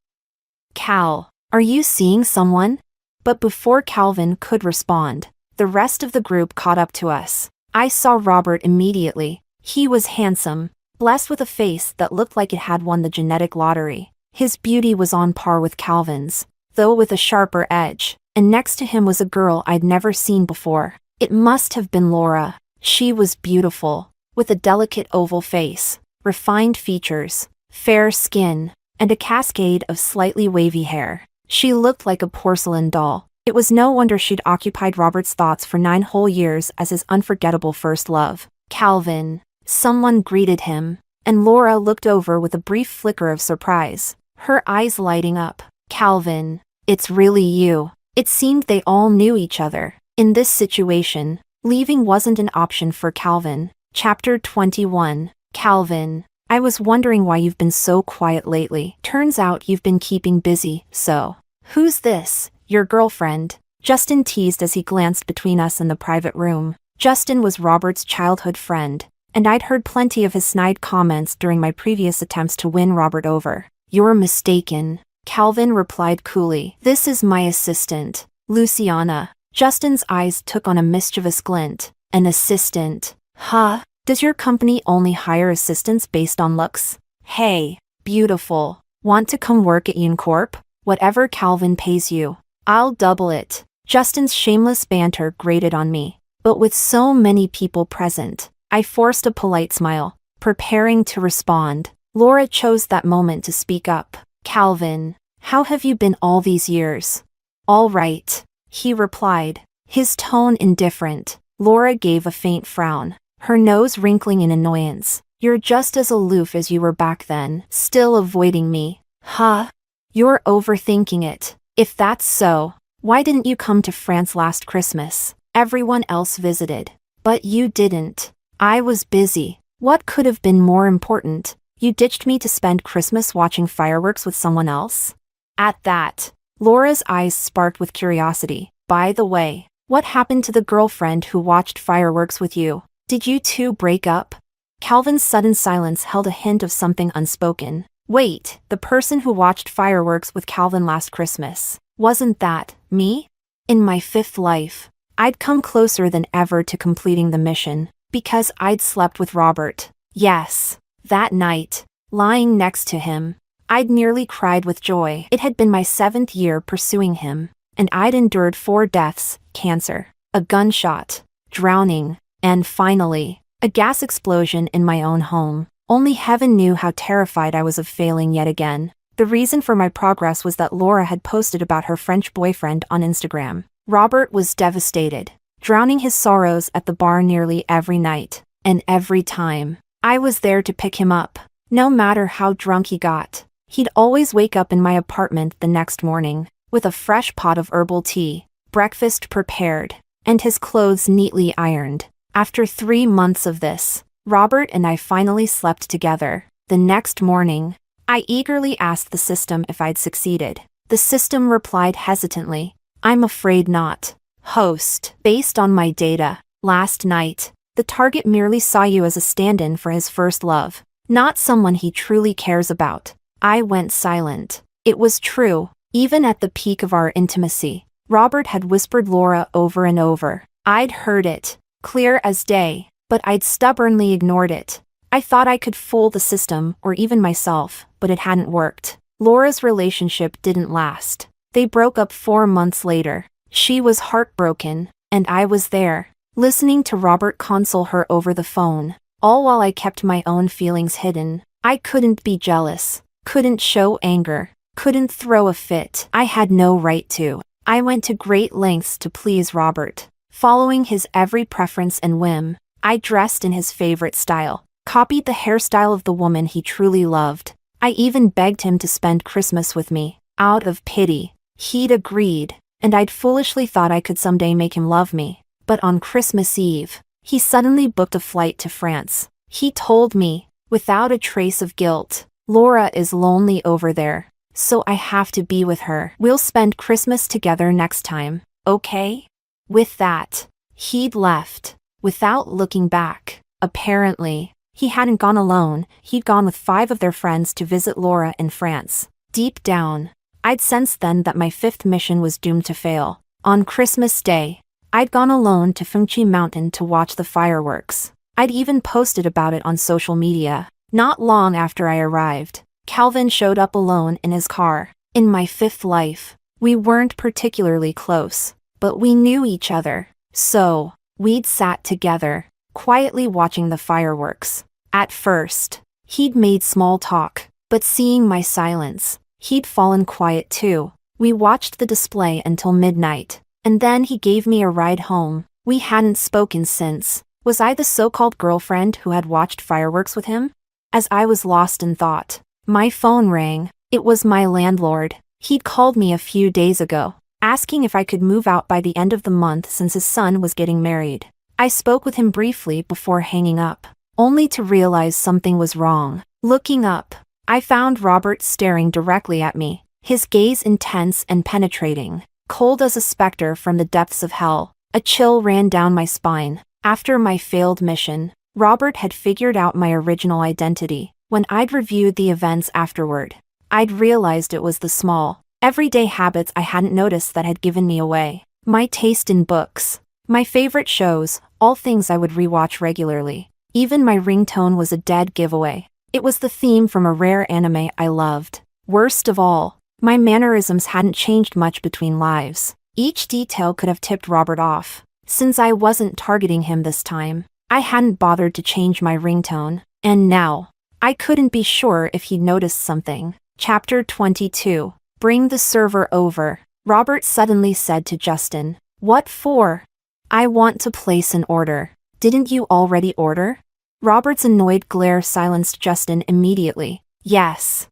S1: Cal, are you seeing someone? But before Calvin could respond, the rest of the group caught up to us. I saw Robert immediately. He was handsome, blessed with a face that looked like it had won the genetic lottery. His beauty was on par with Calvin's, though with a sharper edge, and next to him was a girl I'd never seen before. It must have been Laura. She was beautiful, with a delicate oval face, refined features, fair skin, and a cascade of slightly wavy hair. She looked like a porcelain doll. It was no wonder she'd occupied Robert's thoughts for 9 whole years as his unforgettable first love. Calvin. Someone greeted him, and Laura looked over with a brief flicker of surprise, her eyes lighting up. Calvin, it's really you. It seemed they all knew each other. In this situation, leaving wasn't an option for Calvin. Chapter 21. Calvin, I was wondering why you've been so quiet lately. Turns out you've been keeping busy, so. Who's this? Your girlfriend? Justin teased as he glanced between us in the private room. Justin was Robert's childhood friend, and I'd heard plenty of his snide comments during my previous attempts to win Robert over. You're mistaken, Calvin replied coolly. This is my assistant, Luciana. Justin's eyes took on a mischievous glint. An assistant? Huh? Does your company only hire assistants based on looks? Hey, beautiful. Want to come work at Corp? Whatever Calvin pays you, I'll double it. Justin's shameless banter grated on me, but with so many people present, I forced a polite smile, preparing to respond. Laura chose that moment to speak up. Calvin, how have you been all these years? All right, he replied, his tone indifferent. Laura gave a faint frown, her nose wrinkling in annoyance. You're just as aloof as you were back then, still avoiding me. Huh? You're overthinking it. If that's so, why didn't you come to France last Christmas? Everyone else visited. But you didn't. I was busy. What could have been more important? You ditched me to spend Christmas watching fireworks with someone else? At that, Laura's eyes sparked with curiosity. By the way, what happened to the girlfriend who watched fireworks with you? Did you two break up? Calvin's sudden silence held a hint of something unspoken. Wait, the person who watched fireworks with Calvin last Christmas, wasn't that me? In my 5th life, I'd come closer than ever to completing the mission, because I'd slept with Robert. Yes, that night, lying next to him, I'd nearly cried with joy. It had been my 7th year pursuing him, and I'd endured 4 deaths, cancer, a gunshot, drowning, and finally, a gas explosion in my own home. Only heaven knew how terrified I was of failing yet again. The reason for my progress was that Laura had posted about her French boyfriend on Instagram. Robert was devastated, drowning his sorrows at the bar nearly every night, and every time I was there to pick him up. No matter how drunk he got, he'd always wake up in my apartment the next morning, with a fresh pot of herbal tea, breakfast prepared, and his clothes neatly ironed. After 3 months of this, Robert and I finally slept together. The next morning, I eagerly asked the system if I'd succeeded. The system replied hesitantly, I'm afraid not. Host, based on my data, last night, the target merely saw you as a stand-in for his first love, not someone he truly cares about. I went silent. It was true, even at the peak of our intimacy. Robert had whispered Laura over and over. I'd heard it, clear as day, but I'd stubbornly ignored it. I thought I could fool the system or even myself, but it hadn't worked. Laura's relationship didn't last. They broke up 4 months later. She was heartbroken, and I was there, listening to Robert console her over the phone, all while I kept my own feelings hidden. I couldn't be jealous, couldn't show anger, couldn't throw a fit. I had no right to. I went to great lengths to please Robert, following his every preference and whim. I dressed in his favorite style, copied the hairstyle of the woman he truly loved. I even begged him to spend Christmas with me. Out of pity, he'd agreed, and I'd foolishly thought I could someday make him love me. But on Christmas Eve, he suddenly booked a flight to France. He told me, without a trace of guilt, Laura is lonely over there, so I have to be with her. We'll spend Christmas together next time, okay? With that, he'd left, without looking back. Apparently, he hadn't gone alone. He'd gone with 5 of their friends to visit Laura in France. Deep down, I'd sensed then that my 5th mission was doomed to fail. On Christmas Day, I'd gone alone to Fengchi Mountain to watch the fireworks. I'd even posted about it on social media. Not long after I arrived, Calvin showed up alone in his car. In my 5th life, we weren't particularly close, but we knew each other. So, we'd sat together, quietly watching the fireworks. At first, he'd made small talk, but seeing my silence, he'd fallen quiet too. We watched the display until midnight, and then he gave me a ride home. We hadn't spoken since. Was I the so-called girlfriend who had watched fireworks with him? As I was lost in thought, my phone rang. It was my landlord. He'd called me a few days ago, asking if I could move out by the end of the month since his son was getting married. I spoke with him briefly before hanging up, only to realize something was wrong. Looking up, I found Robert staring directly at me, his gaze intense and penetrating, cold as a specter from the depths of hell. A chill ran down my spine. After my failed mission, Robert had figured out my original identity. When I'd reviewed the events afterward, I'd realized it was the small, everyday habits I hadn't noticed that had given me away. My taste in books, my favorite shows, all things I would rewatch regularly. Even my ringtone was a dead giveaway. It was the theme from a rare anime I loved. Worst of all, my mannerisms hadn't changed much between lives. Each detail could have tipped Robert off. Since I wasn't targeting him this time, I hadn't bothered to change my ringtone. And now, I couldn't be sure if he'd noticed something. Chapter 22. Bring the server over, Robert suddenly said to Justin. What for? I want to place an order. Didn't you already order? Robert's annoyed glare silenced Justin immediately. Yes,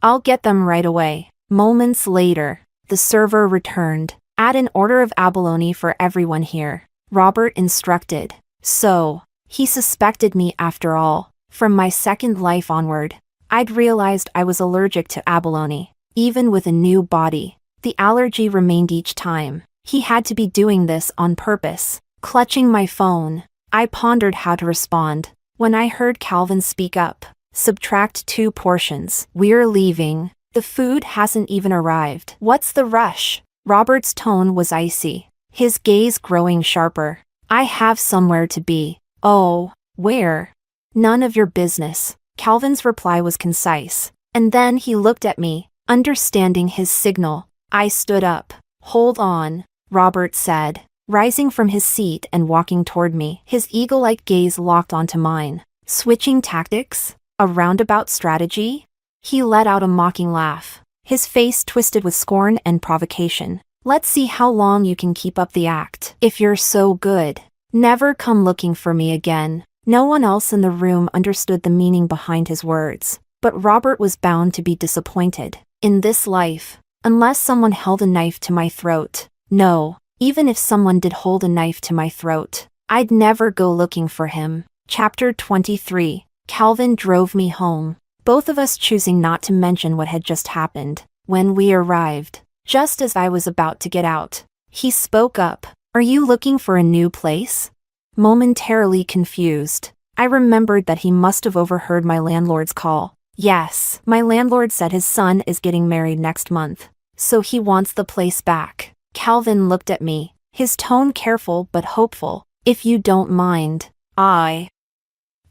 S1: I'll get them right away. Moments later, the server returned. Add an order of abalone for everyone here, Robert instructed. So, he suspected me after all. From my second life onward, I'd realized I was allergic to abalone. Even with a new body, the allergy remained each time. He had to be doing this on purpose. Clutching my phone, I pondered how to respond. When I heard Calvin speak up, subtract 2 portions. We're leaving. The food hasn't even arrived. What's the rush? Robert's tone was icy, his gaze growing sharper. I have somewhere to be. Oh, where? None of your business. Calvin's reply was concise, and then he looked at me, understanding his signal. I stood up. Hold on, Robert said, rising from his seat and walking toward me. His eagle-like gaze locked onto mine. Switching tactics? A roundabout strategy? He let out a mocking laugh, his face twisted with scorn and provocation. Let's see how long you can keep up the act. If you're so good, never come looking for me again. No one else in the room understood the meaning behind his words, but Robert was bound to be disappointed. In this life, unless someone held a knife to my throat. No, even if someone did hold a knife to my throat, I'd never go looking for him. Chapter 23. Calvin drove me home, both of us choosing not to mention what had just happened. When we arrived, just as I was about to get out, he spoke up. Are you looking for a new place? Momentarily confused, I remembered that he must have overheard my landlord's call. Yes, my landlord said his son is getting married next month, so he wants the place back. Calvin looked at me, his tone careful but hopeful. If you don't mind, I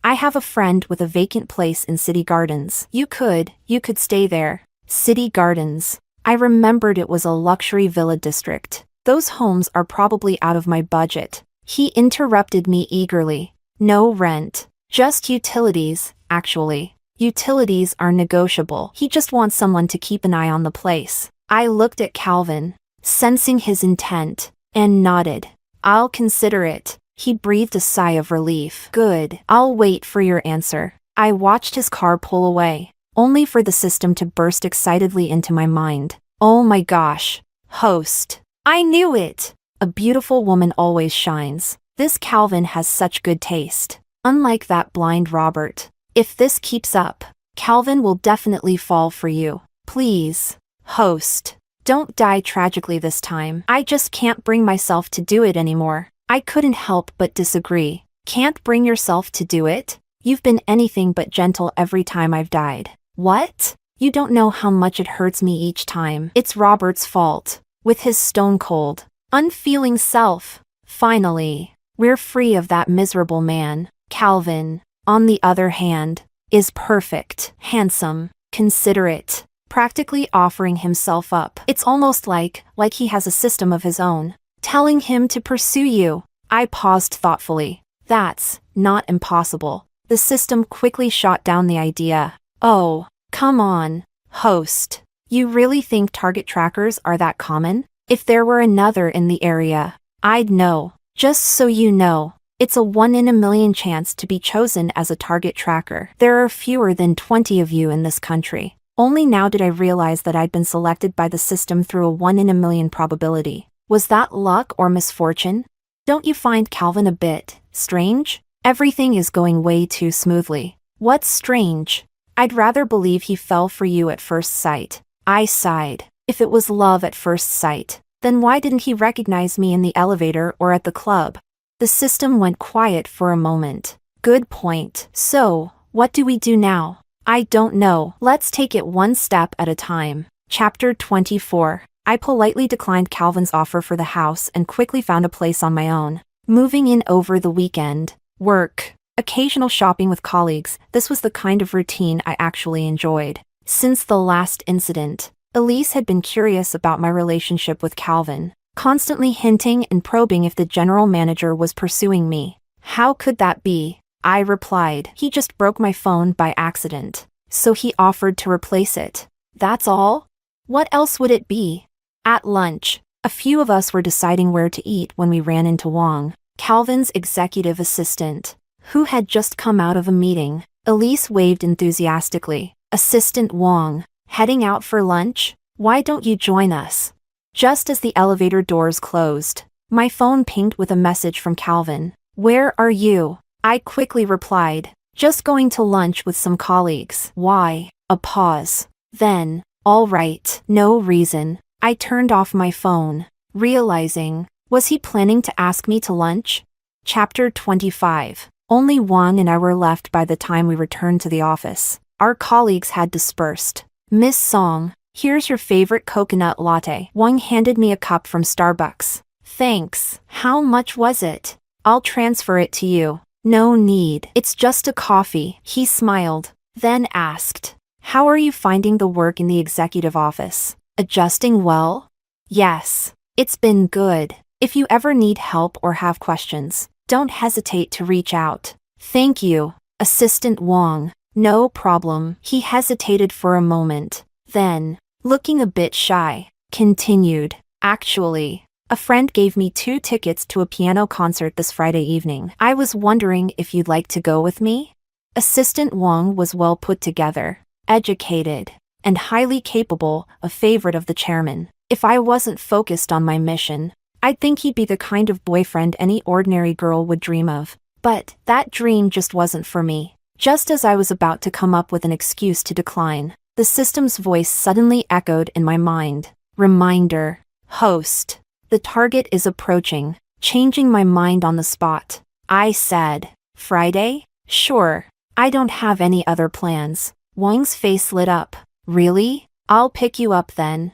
S1: have a friend with a vacant place in City Gardens. You could stay there. City Gardens. I remembered it was a luxury villa district. Those homes are probably out of my budget. He interrupted me eagerly. No rent. Just utilities, actually. Utilities are negotiable. He just wants someone to keep an eye on the place. I looked at Calvin, sensing his intent, and nodded. I'll consider it. He breathed a sigh of relief. Good. I'll wait for your answer. I watched his car pull away, only for the system to burst excitedly into my mind. Oh my gosh. Host. I knew it! A beautiful woman always shines. This Calvin has such good taste. Unlike that blind Robert. If this keeps up, Calvin will definitely fall for you. Please, host, don't die tragically this time. I just can't bring myself to do it anymore. I couldn't help but disagree. Can't bring yourself to do it? You've been anything but gentle every time I've died. What? You don't know how much it hurts me each time. It's Robert's fault. With his stone-cold, unfeeling self. Finally, we're free of that miserable man. Calvin, on the other hand, is perfect, handsome, considerate, practically offering himself up. It's almost like he has a system of his own, telling him to pursue you. I paused thoughtfully. That's not impossible. The system quickly shot down the idea. Oh, come on, host. You really think target trackers are that common? If there were another in the area, I'd know. Just so you know, it's a 1 in a million chance to be chosen as a target tracker. There are fewer than 20 of you in this country. Only now did I realize that I'd been selected by the system through a 1 in a million probability. Was that luck or misfortune? Don't you find Calvin a bit strange? Everything is going way too smoothly. What's strange? I'd rather believe he fell for you at first sight. I sighed. If it was love at first sight, then why didn't he recognize me in the elevator or at the club? The system went quiet for a moment. Good point. So, what do we do now? I don't know. Let's take it one step at a time. Chapter 24. I politely declined Calvin's offer for the house and quickly found a place on my own, moving in over the weekend. Work. Occasional shopping with colleagues, this was the kind of routine I actually enjoyed. Since the last incident, Elise had been curious about my relationship with Calvin, constantly hinting and probing if the general manager was pursuing me. How could that be? I replied. He just broke my phone by accident, so he offered to replace it. That's all? What else would it be? At lunch, a few of us were deciding where to eat when we ran into Wang, Calvin's executive assistant, who had just come out of a meeting. Elise waved enthusiastically. Assistant Wang, heading out for lunch? Why don't you join us? Just as the elevator doors closed, my phone pinged with a message from Calvin. Where are you? I quickly replied. Just going to lunch with some colleagues. Why? A pause. Then, all right, no reason. I turned off my phone, realizing, was he planning to ask me to lunch? Chapter 25. Only Wang and I were left by the time we returned to the office. Our colleagues had dispersed. Miss Song, here's your favorite coconut latte. Wang handed me a cup from Starbucks. Thanks. How much was it? I'll transfer it to you. No need. It's just a coffee. He smiled, then asked, how are you finding the work in the executive office? Adjusting well? Yes. It's been good. If you ever need help or have questions, don't hesitate to reach out. Thank you, Assistant Wang. No problem. He hesitated for a moment, then, looking a bit shy, continued. Actually, a friend gave me 2 tickets to a piano concert this Friday evening. I was wondering if you'd like to go with me? Assistant Wang was well put together, educated, and highly capable, a favorite of the chairman. If I wasn't focused on my mission, I'd think he'd be the kind of boyfriend any ordinary girl would dream of. But that dream just wasn't for me. Just as I was about to come up with an excuse to decline, the system's voice suddenly echoed in my mind. Reminder. Host. The target is approaching. Changing my mind on the spot, I said. Friday? Sure. I don't have any other plans. Wang's face lit up. Really? I'll pick you up then.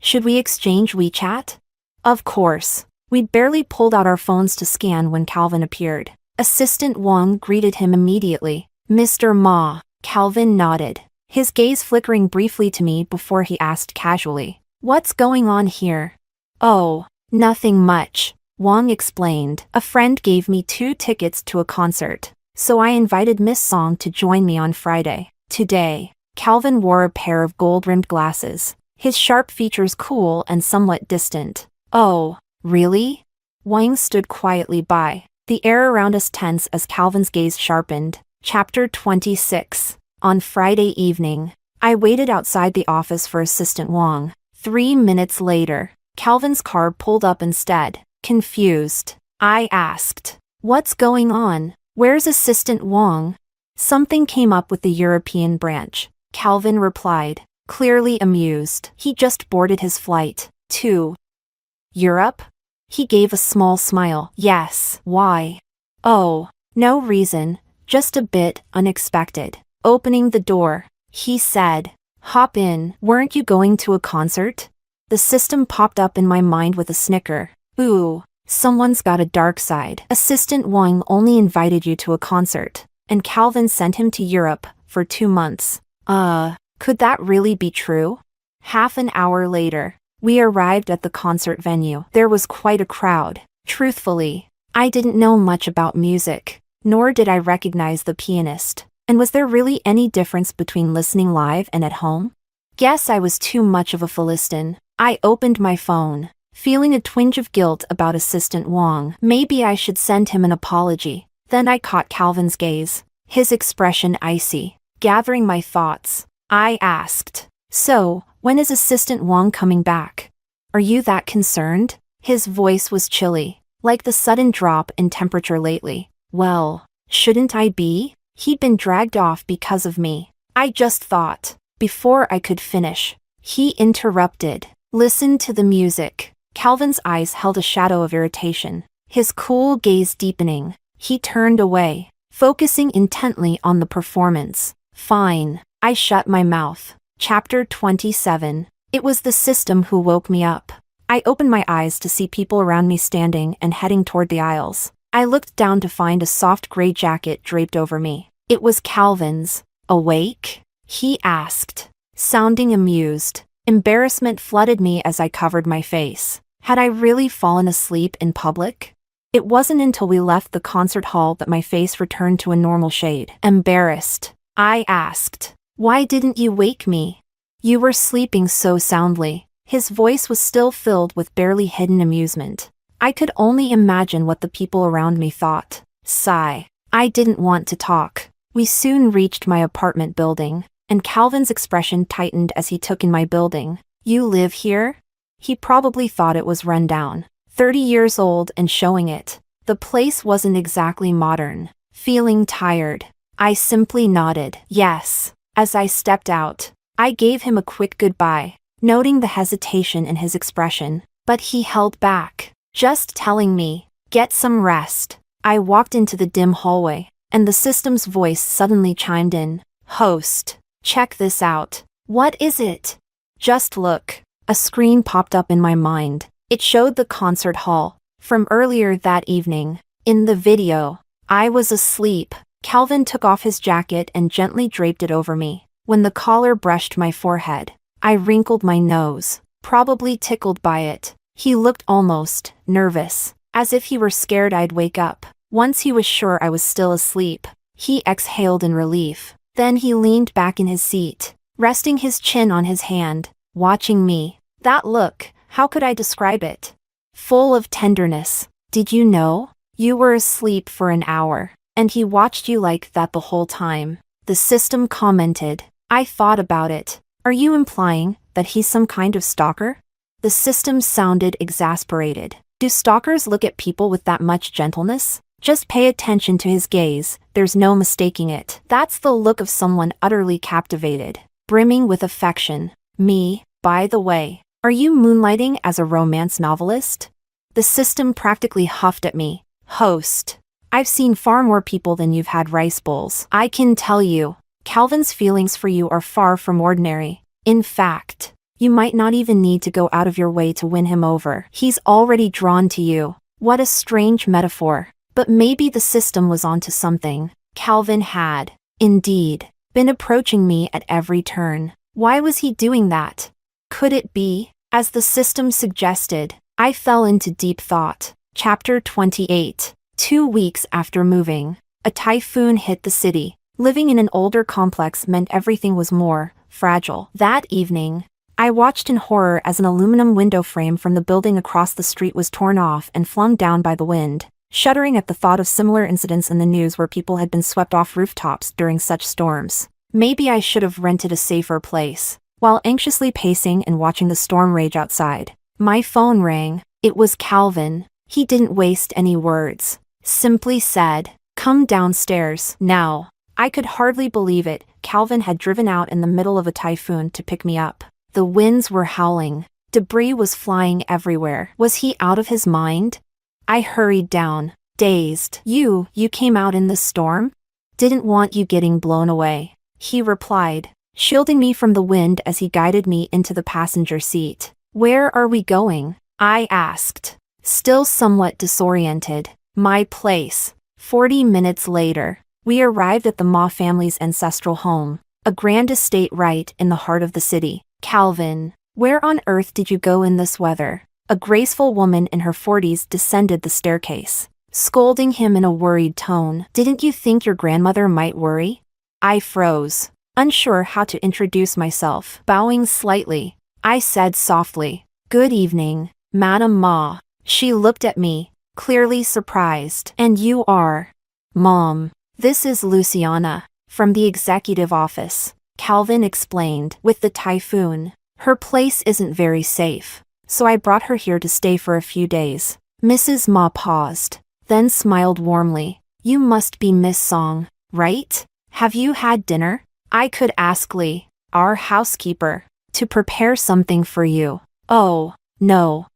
S1: Should we exchange WeChat? Of course. We'd barely pulled out our phones to scan when Calvin appeared. Assistant Wang greeted him immediately. Mr. Ma. Calvin nodded, his gaze flickering briefly to me before he asked casually, what's going on here? Oh, nothing much, Wang explained. A friend gave me 2 tickets to a concert, so I invited Miss Song to join me on Friday. Today, Calvin wore a pair of gold-rimmed glasses, his sharp features cool and somewhat distant. Oh, really? Wang stood quietly by, the air around us tense as Calvin's gaze sharpened. Chapter 26. On Friday evening, I waited outside the office for Assistant Wang. 3 minutes later, Calvin's car pulled up instead. Confused, I asked, what's going on? Where's Assistant Wang? Something came up with the European branch, Calvin replied, clearly amused. He just boarded his flight. To Europe? He gave a small smile. Yes. Why? Oh, no reason, just a bit unexpected. Opening the door, he said, hop in. Weren't you going to a concert? The system popped up in my mind with a snicker. Ooh, someone's got a dark side. Assistant Wang only invited you to a concert, and Calvin sent him to Europe for 2 months. Could that really be true? Half an hour later, we arrived at the concert venue. There was quite a crowd. Truthfully, I didn't know much about music, nor did I recognize the pianist. And was there really any difference between listening live and at home? Guess I was too much of a Philistine. I opened my phone, feeling a twinge of guilt about Assistant Wang. Maybe I should send him an apology. Then I caught Calvin's gaze, his expression icy. Gathering my thoughts, I asked, so, when is Assistant Wang coming back? Are you that concerned? His voice was chilly, like the sudden drop in temperature lately. Well, shouldn't I be? He'd been dragged off because of me. I just thought. Before I could finish, he interrupted. Listen to the music. Calvin's eyes held a shadow of irritation, his cool gaze deepening. He turned away, focusing intently on the performance. Fine. I shut my mouth. Chapter 27. It was the system who woke me up. I opened my eyes to see people around me standing and heading toward the aisles. I looked down to find a soft gray jacket draped over me. It was Calvin's. Awake? He asked, sounding amused. Embarrassment flooded me as I covered my face. Had I really fallen asleep in public? It wasn't until we left the concert hall that my face returned to a normal shade. Embarrassed, I asked, "Why didn't you wake me? You were sleeping so soundly." His voice was still filled with barely hidden amusement. I could only imagine what the people around me thought. Sigh. I didn't want to talk. We soon reached my apartment building, and Calvin's expression tightened as he took in my building. "You live here?" He probably thought it was run down. 30 years old and showing it. The place wasn't exactly modern. Feeling tired, I simply nodded yes. As I stepped out, I gave him a quick goodbye, noting the hesitation in his expression, but he held back, just telling me, "Get some rest." I walked into the dim hallway, and the system's voice suddenly chimed in. "Host, check this out." "What is it?" "Just look." A screen popped up in my mind. It showed the concert hall from earlier that evening. In the video, I was asleep. Calvin took off his jacket and gently draped it over me. When the collar brushed my forehead, I wrinkled my nose, probably tickled by it. He looked almost nervous, as if he were scared I'd wake up. Once he was sure I was still asleep, he exhaled in relief. Then he leaned back in his seat, resting his chin on his hand, watching me. That look, how could I describe it? Full of tenderness. "Did you know? You were asleep for an hour, and he watched you like that the whole time." The system commented. I thought about it. "Are you implying that he's some kind of stalker?" The system sounded exasperated. "Do stalkers look at people with that much gentleness? Just pay attention to his gaze, there's no mistaking it. That's the look of someone utterly captivated, brimming with affection." "Me, by the way. Are you moonlighting as a romance novelist?" The system practically huffed at me. "Host, I've seen far more people than you've had rice bowls. I can tell you, Calvin's feelings for you are far from ordinary. In fact, you might not even need to go out of your way to win him over. He's already drawn to you." What a strange metaphor. But maybe the system was onto something. Calvin had, indeed, been approaching me at every turn. Why was he doing that? Could it be, as the system suggested? I fell into deep thought. Chapter 28. 2 weeks after moving, a typhoon hit the city. Living in an older complex meant everything was more fragile. That evening, I watched in horror as an aluminum window frame from the building across the street was torn off and flung down by the wind, shuddering at the thought of similar incidents in the news where people had been swept off rooftops during such storms. Maybe I should have rented a safer place. While anxiously pacing and watching the storm rage outside, my phone rang. It was Calvin. He didn't waste any words. Simply said, "Come downstairs, now." I could hardly believe it. Calvin had driven out in the middle of a typhoon to pick me up. The winds were howling. Debris was flying everywhere. Was he out of his mind? I hurried down, dazed. You came out in the storm?" "Didn't want you getting blown away," he replied, shielding me from the wind as he guided me into the passenger seat. "Where are we going?" I asked, still somewhat disoriented. "My place." 40 minutes later, we arrived at the Ma family's ancestral home, a grand estate right in the heart of the city. "Calvin, where on earth did you go in this weather?" A graceful woman in her 40s descended the staircase, scolding him in a worried tone. "Didn't you think your grandmother might worry?" I froze, unsure how to introduce myself. Bowing slightly, I said softly, "Good evening, Madam Ma." She looked at me, clearly surprised. "And you are?" "Mom, this is Luciana, from the executive office," Calvin explained. "With the typhoon, her place isn't very safe, so I brought her here to stay for a few days." Mrs. Ma paused, then smiled warmly. "You must be Miss Song, right? Have you had dinner?" I could ask Lee, our housekeeper, to prepare something for you. "Oh, no,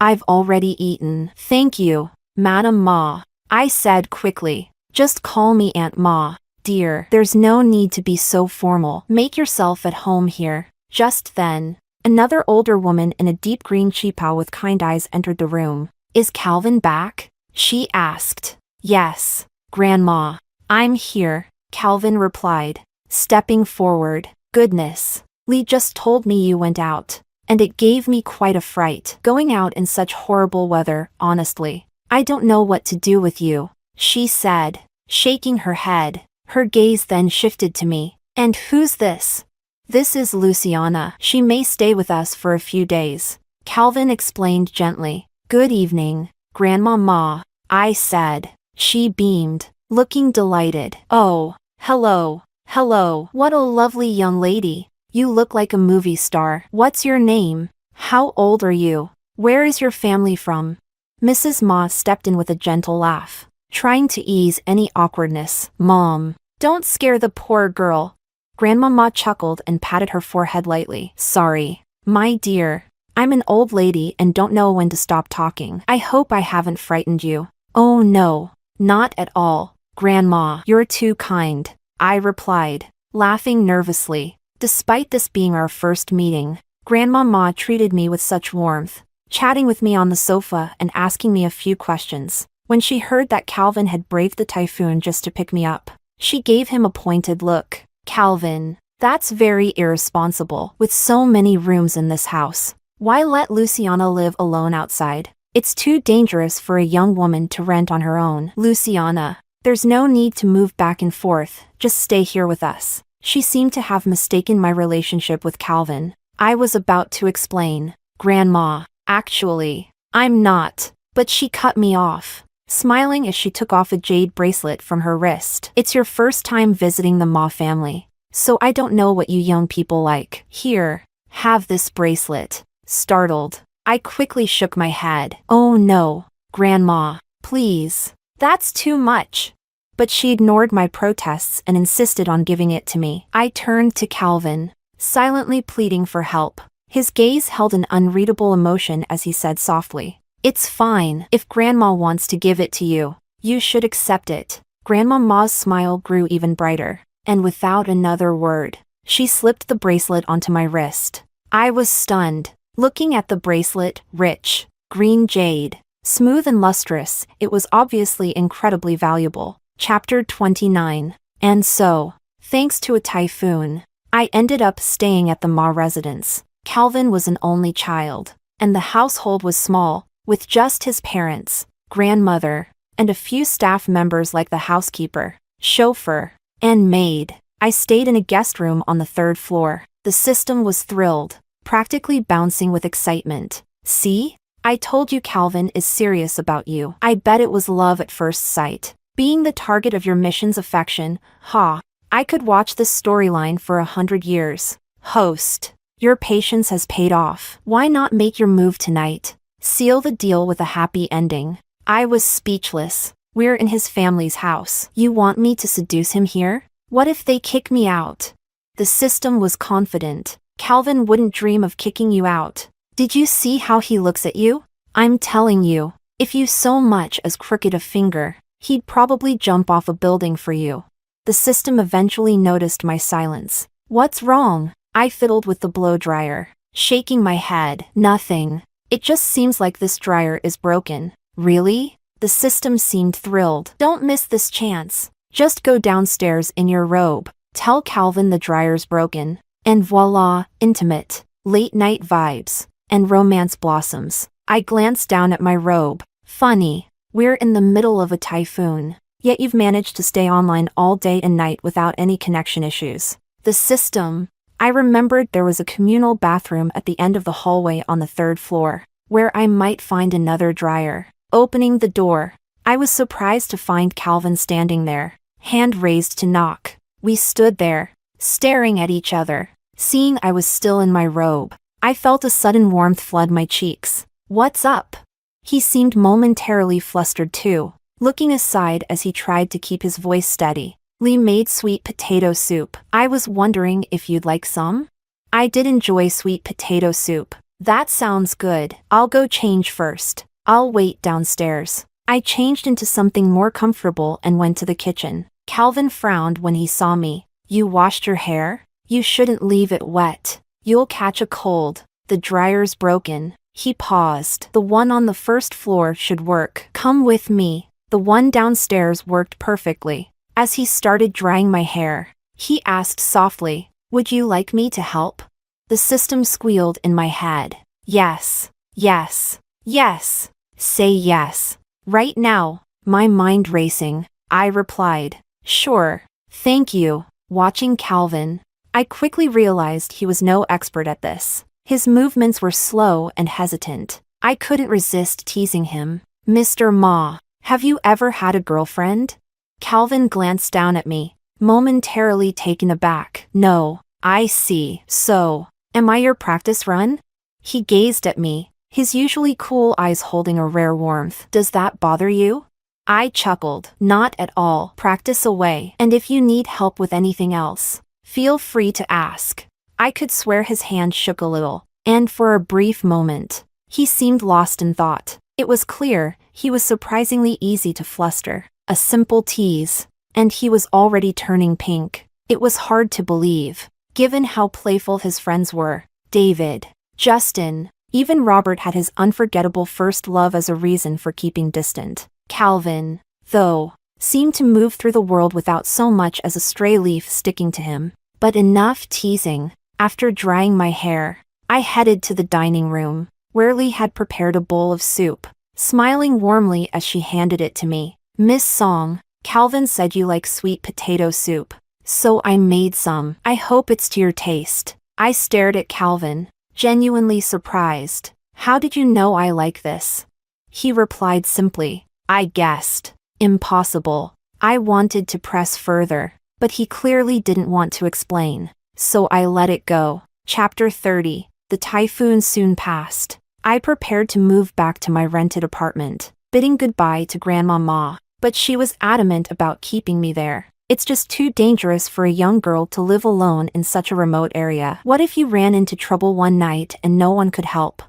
S1: I've already eaten. Thank you, Madam Ma," I said quickly. "Just call me Aunt Ma, dear. There's no need to be so formal. Make yourself at home here." Just then, another older woman in a deep green cheapao with kind eyes entered the room. "Is Calvin back?" she asked. Yes, Grandma. I'm here, Calvin replied, stepping forward. Goodness. Lee just told me you went out, and it gave me quite a fright. Going out in such horrible weather, honestly. I don't know what to do with you, she said, shaking her head. Her gaze then shifted to me. And who's this? This is Luciana. She may stay with us for a few days, Calvin explained gently. Good evening, Grandma Ma, I said. She beamed, looking delighted. Oh, hello, hello. What a lovely young lady. You look like a movie star. What's your name? How old are you? Where is your family from? Mrs. Ma stepped in with a gentle laugh, trying to ease any awkwardness. Mom, don't scare the poor girl. Grandma Ma chuckled and patted her forehead lightly. Sorry, my dear. I'm an old lady and don't know when to stop talking. I hope I haven't frightened you. Oh no, not at all. Grandma, you're too kind, I replied, laughing nervously. Despite this being our first meeting, Grandma Ma treated me with such warmth, chatting with me on the sofa and asking me a few questions. When she heard that Calvin had braved the typhoon just to pick me up, she gave him a pointed look. Calvin, that's very irresponsible. With so many rooms in this house, why let Luciana live alone outside? It's too dangerous for a young woman to rent on her own. Luciana, there's no need to move back and forth, just stay here with us. She seemed to have mistaken my relationship with Calvin. I was about to explain. Grandma, actually, I'm not. But she cut me off, smiling as she took off a jade bracelet from her wrist. It's your first time visiting the Ma family, so I don't know what you young people like. Here, have this bracelet. Startled, I quickly shook my head. Oh no, Grandma, please. That's too much. But she ignored my protests and insisted on giving it to me. I turned to Calvin, silently pleading for help. His gaze held an unreadable emotion as he said softly, It's fine. If Grandma wants to give it to you, you should accept it. Grandma Ma's smile grew even brighter, and without another word, she slipped the bracelet onto my wrist. I was stunned. Looking at the bracelet, rich, green jade, smooth and lustrous, it was obviously incredibly valuable. Chapter 29. And so, thanks to a typhoon, I ended up staying at the Ma residence. Calvin was an only child, and the household was small, with just his parents, grandmother, and a few staff members like the housekeeper, chauffeur, and maid. I stayed in a guest room on the 3rd floor. The system was thrilled, practically bouncing with excitement. See? I told you Calvin is serious about you. I bet it was love at first sight. Being the target of your mission's affection, ha. I could watch this storyline for 100 years. Host. Your patience has paid off. Why not make your move tonight? Seal the deal with a happy ending. I was speechless. We're in his family's house. You want me to seduce him here? What if they kick me out? The system was confident. Calvin wouldn't dream of kicking you out. Did you see how he looks at you? I'm telling you, if you so much as crooked a finger, he'd probably jump off a building for you. The system eventually noticed my silence. What's wrong? I fiddled with the blow dryer, shaking my head. Nothing. It just seems like this dryer is broken. Really? The system seemed thrilled. Don't miss this chance. Just go downstairs in your robe. Tell Calvin the dryer's broken. And voila, intimate, late-night vibes, and romance blossoms. I glanced down at my robe. Funny, we're in the middle of a typhoon, yet you've managed to stay online all day and night without any connection issues. The system. I remembered there was a communal bathroom at the end of the hallway on the 3rd floor, where I might find another dryer. Opening the door, I was surprised to find Calvin standing there, hand raised to knock. We stood there, staring at each other. Seeing I was still in my robe, I felt a sudden warmth flood my cheeks. What's up? He seemed momentarily flustered too, looking aside as he tried to keep his voice steady. Lee made sweet potato soup. I was wondering if you'd like some? I did enjoy sweet potato soup. That sounds good. I'll go change first. I'll wait downstairs. I changed into something more comfortable and went to the kitchen. Calvin frowned when he saw me. You washed your hair? You shouldn't leave it wet. You'll catch a cold. The dryer's broken. He paused. The one on the first floor should work. Come with me. The one downstairs worked perfectly. As he started drying my hair, he asked softly, "Would you like me to help?" The system squealed in my head. Yes, yes, yes. Say yes. Right now. My mind racing. I replied, "Sure. Thank you." Watching Calvin, I quickly realized he was no expert at this. His movements were slow and hesitant. I couldn't resist teasing him. "Mr. Ma, have you ever had a girlfriend?" Calvin glanced down at me, momentarily taken aback. "No." "I see. So, am I your practice run?" He gazed at me, his usually cool eyes holding a rare warmth. "Does that bother you?" I chuckled. "Not at all. Practice away. And if you need help with anything else, feel free to ask." I could swear his hand shook a little, and for a brief moment, he seemed lost in thought. It was clear he was surprisingly easy to fluster. A simple tease, and he was already turning pink. It was hard to believe, given how playful his friends were. David, Justin, even Robert had his unforgettable first love as a reason for keeping distant. Calvin, though, seemed to move through the world without so much as a stray leaf sticking to him. But enough teasing. After drying my hair, I headed to the dining room, where Lee had prepared a bowl of soup, smiling warmly as she handed it to me. "Miss Song, Calvin said you like sweet potato soup, so I made some. I hope it's to your taste." I stared at Calvin, genuinely surprised. "How did you know I like this?" He replied simply, "I guessed." Impossible. I wanted to press further, but he clearly didn't want to explain, so I let it go. Chapter 30. The typhoon soon passed. I prepared to move back to my rented apartment, bidding goodbye to Grandma Ma, but she was adamant about keeping me there. It's just too dangerous for a young girl to live alone in such a remote area. What if you ran into trouble one night and no one could help?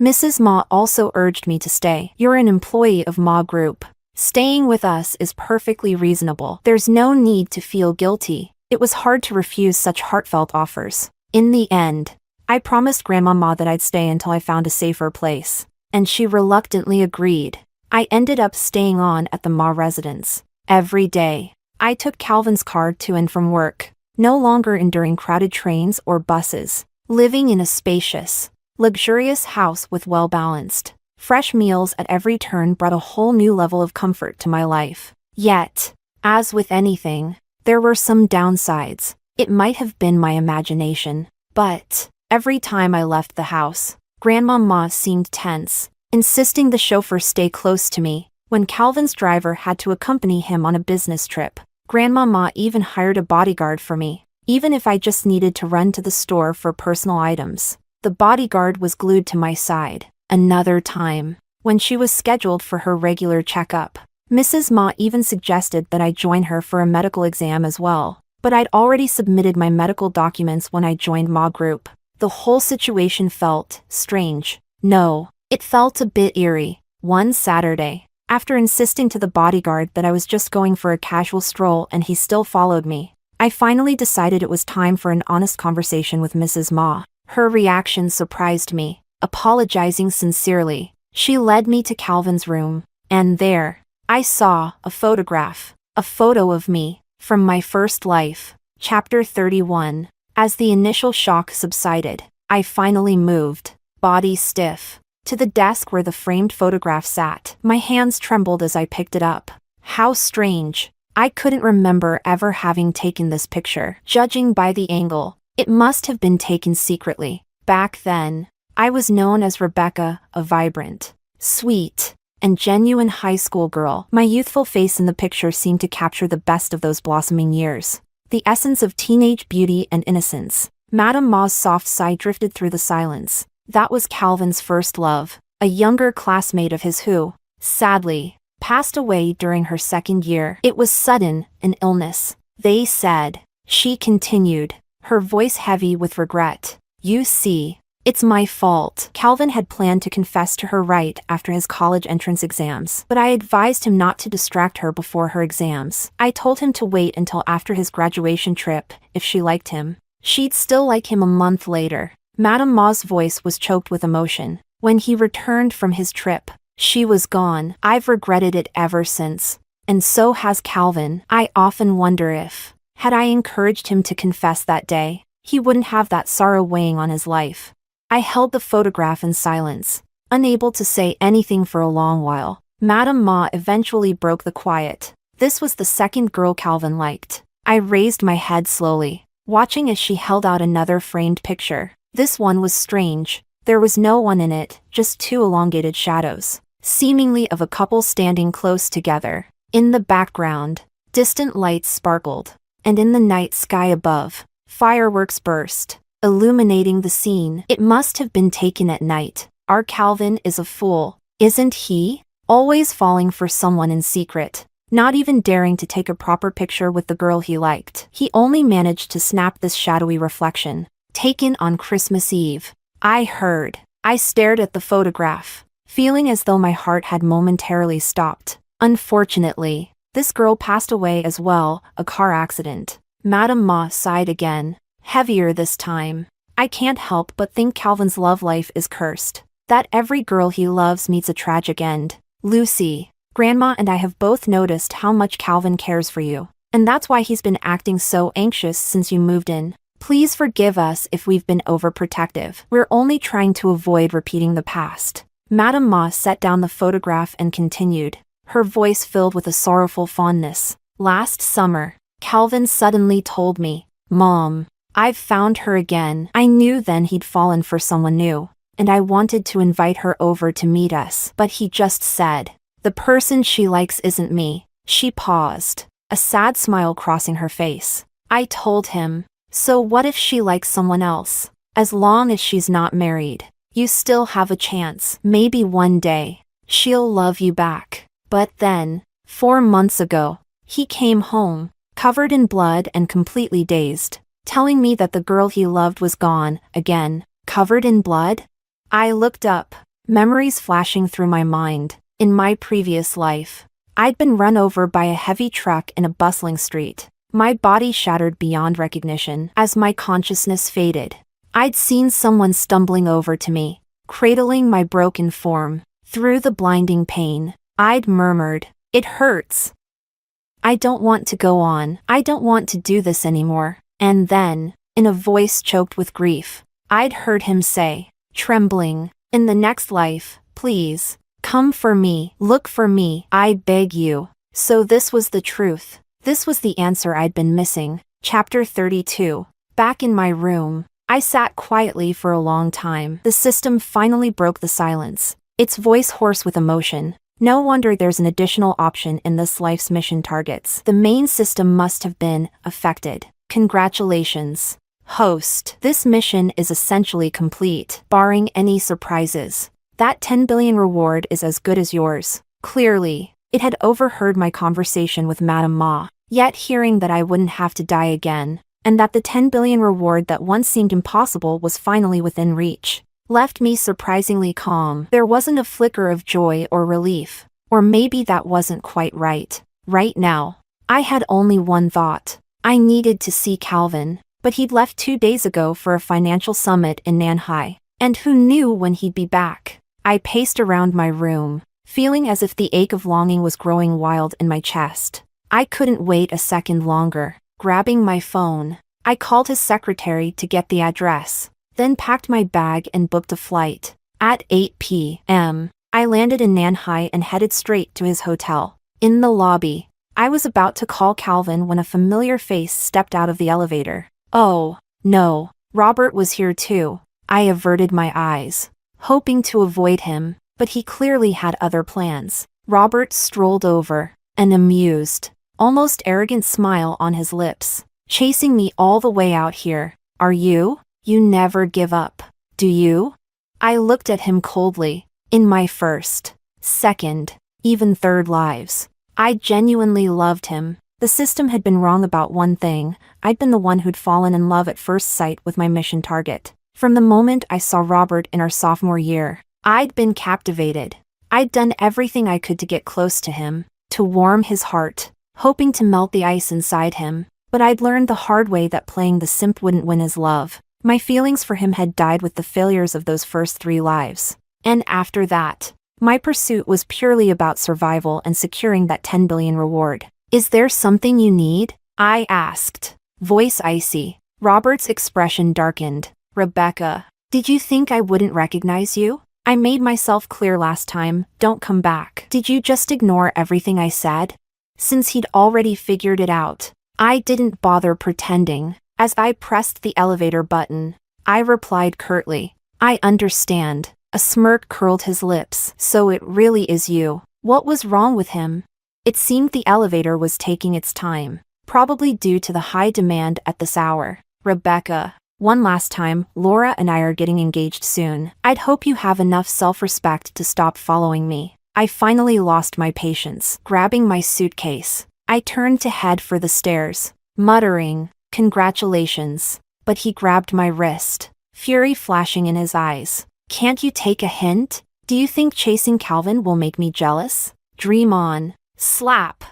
S1: Mrs. Ma also urged me to stay. "You're an employee of Ma Group. Staying with us is perfectly reasonable. There's no need to feel guilty." It was hard to refuse such heartfelt offers. In the end, I promised Grandma Ma that I'd stay until I found a safer place, and she reluctantly agreed. I ended up staying on at the Ma residence. Every day, I took Calvin's car to and from work, no longer enduring crowded trains or buses, living in a spacious, luxurious house with well-balanced, fresh meals at every turn brought a whole new level of comfort to my life. Yet, as with anything, there were some downsides. It might have been my imagination, but every time I left the house, Grandma Ma seemed tense, insisting the chauffeur stay close to me. When Calvin's driver had to accompany him on a business trip, Grandma Ma even hired a bodyguard for me, even if I just needed to run to the store for personal items. The bodyguard was glued to my side. Another time, when she was scheduled for her regular checkup, Mrs. Ma even suggested that I join her for a medical exam as well, but I'd already submitted my medical documents when I joined Ma Group. The whole situation felt strange. No, it felt a bit eerie. One Saturday, after insisting to the bodyguard that I was just going for a casual stroll and he still followed me, I finally decided it was time for an honest conversation with Mrs. Ma. Her reaction surprised me. Apologizing sincerely, she led me to Calvin's room, and there, I saw a photograph, a photo of me, from my first life. Chapter 31. As the initial shock subsided, I finally moved, body stiff, to the desk where the framed photograph sat. My hands trembled as I picked it up. How strange. I couldn't remember ever having taken this picture. Judging by the angle, it must have been taken secretly. Back then, I was known as Rebecca, a vibrant, sweet, and genuine high school girl. My youthful face in the picture seemed to capture the best of those blossoming years. The essence of teenage beauty and innocence. Madame Ma's soft sigh drifted through the silence. That was Calvin's first love, a younger classmate of his who, sadly, passed away during her second year. It was sudden, an illness, they said. She continued, her voice heavy with regret. "You see, it's my fault." Calvin had planned to confess to her right after his college entrance exams, but I advised him not to distract her before her exams. I told him to wait until after his graduation trip, if she liked him. She'd still like him a month later. Madame Ma's voice was choked with emotion. When he returned from his trip, she was gone. I've regretted it ever since. And so has Calvin. I often wonder if, had I encouraged him to confess that day, he wouldn't have that sorrow weighing on his life. I held the photograph in silence, unable to say anything for a long while. Madame Ma eventually broke the quiet. This was the second girl Calvin liked. I raised my head slowly, watching as she held out another framed picture. This one was strange. There was no one in it, just two elongated shadows, seemingly of a couple standing close together. In the background, distant lights sparkled, and in the night sky above, fireworks burst, illuminating the scene. It must have been taken at night. Our Calvin is a fool, isn't he? Always falling for someone in secret, not even daring to take a proper picture with the girl he liked. He only managed to snap this shadowy reflection, taken on Christmas Eve. I stared at the photograph, feeling as though my heart had momentarily stopped. Unfortunately, this girl passed away as well, a car accident. Madame Ma sighed again, heavier this time. I can't help but think Calvin's love life is cursed, that every girl he loves meets a tragic end. Lucy, Grandma and I have both noticed how much Calvin cares for you, and that's why he's been acting so anxious since you moved in. Please forgive us if we've been overprotective. We're only trying to avoid repeating the past. Madame Ma set down the photograph and continued, her voice filled with a sorrowful fondness. Last summer, Calvin suddenly told me, "Mom, I've found her again." I knew then he'd fallen for someone new, and I wanted to invite her over to meet us. But he just said, "The person she likes isn't me." She paused, a sad smile crossing her face. I told him, "So what if she likes someone else? As long as she's not married, you still have a chance. Maybe one day, she'll love you back." But then, 4 months ago, he came home, covered in blood and completely dazed, telling me that the girl he loved was gone, again, covered in blood? I looked up, memories flashing through my mind. In my previous life, I'd been run over by a heavy truck in a bustling street. My body shattered beyond recognition as my consciousness faded. I'd seen someone stumbling over to me, cradling my broken form. Through the blinding pain, I'd murmured, "It hurts. I don't want to go on. I don't want to do this anymore." And then, in a voice choked with grief, I'd heard him say, trembling, "In the next life, please, come for me, look for me, I beg you." So this was the truth. This was the answer I'd been missing. Chapter 32. Back in my room, I sat quietly for a long time. The system finally broke the silence, its voice hoarse with emotion. No wonder there's an additional option in this life's mission targets. The main system must have been affected. Congratulations, host. This mission is essentially complete, barring any surprises. That 10 billion reward is as good as yours. Clearly, it had overheard my conversation with Madame Ma, yet hearing that I wouldn't have to die again, and that the 10 billion reward that once seemed impossible was finally within reach, left me surprisingly calm. There wasn't a flicker of joy or relief, or maybe that wasn't quite right. Right now, I had only one thought. I needed to see Calvin, but he'd left 2 days ago for a financial summit in Nanhai, and who knew when he'd be back. I paced around my room, feeling as if the ache of longing was growing wild in my chest. I couldn't wait a second longer. Grabbing my phone, I called his secretary to get the address, then packed my bag and booked a flight. At 8 p.m., I landed in Nanhai and headed straight to his hotel. In the lobby, I was about to call Calvin when a familiar face stepped out of the elevator. Oh, no, Robert was here too. I averted my eyes, hoping to avoid him, but he clearly had other plans. Robert strolled over, an amused, almost arrogant smile on his lips. "Chasing me all the way out here, are you? You never give up, do you?" I looked at him coldly. In my first, second, even third lives, I genuinely loved him. The system had been wrong about one thing. I'd been the one who'd fallen in love at first sight with my mission target. From the moment I saw Robert in our sophomore year, I'd been captivated. I'd done everything I could to get close to him, to warm his heart, hoping to melt the ice inside him. But I'd learned the hard way that playing the simp wouldn't win his love. My feelings for him had died with the failures of those first 3 lives. And after that, my pursuit was purely about survival and securing that 10 billion reward. Is there something you need? I asked. Voice icy. Robert's expression darkened. Rebecca, did you think I wouldn't recognize you? I made myself clear last time, don't come back. Did you just ignore everything I said? Since he'd already figured it out, I didn't bother pretending. As I pressed the elevator button, I replied curtly, I understand. A smirk curled his lips. So it really is you. What was wrong with him? It seemed the elevator was taking its time, probably due to the high demand at this hour. Rebecca, one last time, Laura and I are getting engaged soon. I'd hope you have enough self-respect to stop following me. I finally lost my patience. Grabbing my suitcase, I turned to head for the stairs, muttering, congratulations. But he grabbed my wrist, fury flashing in his eyes. Can't you take a hint? Do you think chasing Calvin will make me jealous? Dream on. Slap.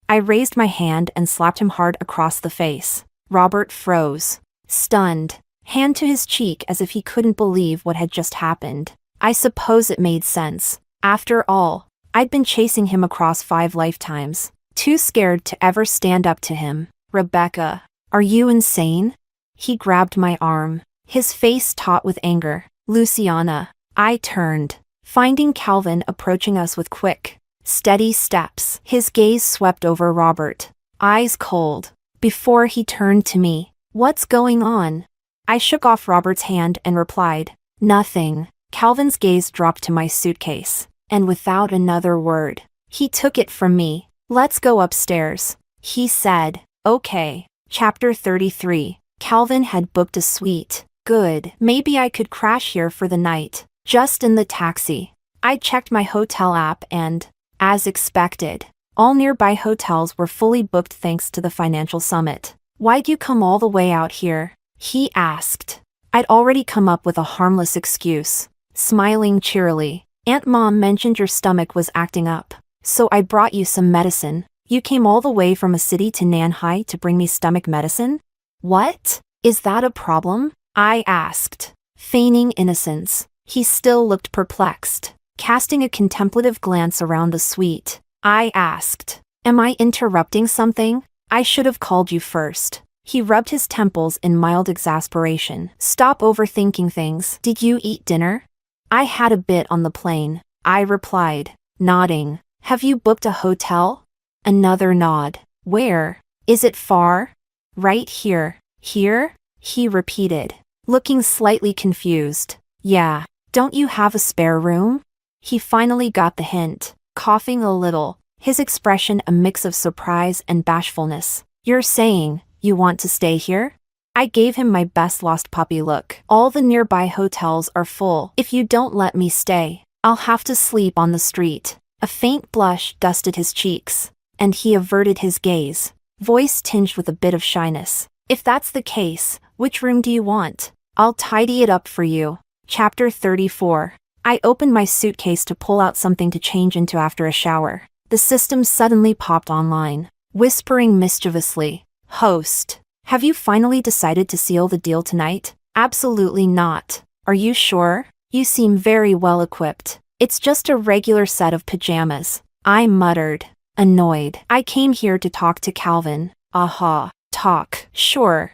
S1: I raised my hand and slapped him hard across the face. Robert froze, stunned, hand to his cheek as if he couldn't believe what had just happened. I suppose it made sense. After all, I'd been chasing him across 5 lifetimes, too scared to ever stand up to him. Rebecca, are you insane? He grabbed my arm, his face taut with anger. Luciana. I turned, finding Calvin approaching us with quick, steady steps. His gaze swept over Robert, eyes cold, before he turned to me. What's going on? I shook off Robert's hand and replied, nothing. Calvin's gaze dropped to my suitcase, and without another word, he took it from me. Let's go upstairs, he said. Okay. Chapter 33. Calvin had booked a suite. Good. Maybe I could crash here for the night. Just in the taxi. I checked my hotel app and, as expected, all nearby hotels were fully booked thanks to the financial summit. Why'd you come all the way out here? He asked. I'd already come up with a harmless excuse, smiling cheerily. Aunt Mom mentioned your stomach was acting up, so I brought you some medicine. You came all the way from a city to Nanhai to bring me stomach medicine? What? Is that a problem? I asked, feigning innocence. He still looked perplexed, casting a contemplative glance around the suite. I asked, am I interrupting something? I should have called you first. He rubbed his temples in mild exasperation. Stop overthinking things. Did you eat dinner? I had a bit on the plane, I replied, nodding. Have you booked a hotel? Another nod. Where? Is it far? Right here. Here? He repeated, looking slightly confused. Yeah. Don't you have a spare room? He finally got the hint, coughing a little, his expression a mix of surprise and bashfulness. You're saying, you want to stay here? I gave him my best lost puppy look. All the nearby hotels are full. If you don't let me stay, I'll have to sleep on the street. A faint blush dusted his cheeks, and he averted his gaze, voice tinged with a bit of shyness. If that's the case, which room do you want? I'll tidy it up for you. Chapter 34. I opened my suitcase to pull out something to change into after a shower. The system suddenly popped online, whispering mischievously, Host, have you finally decided to seal the deal tonight? Absolutely not. Are you sure? You seem very well equipped. It's just a regular set of pajamas. I muttered, annoyed. I came here to talk to Calvin. Aha. Talk. Sure.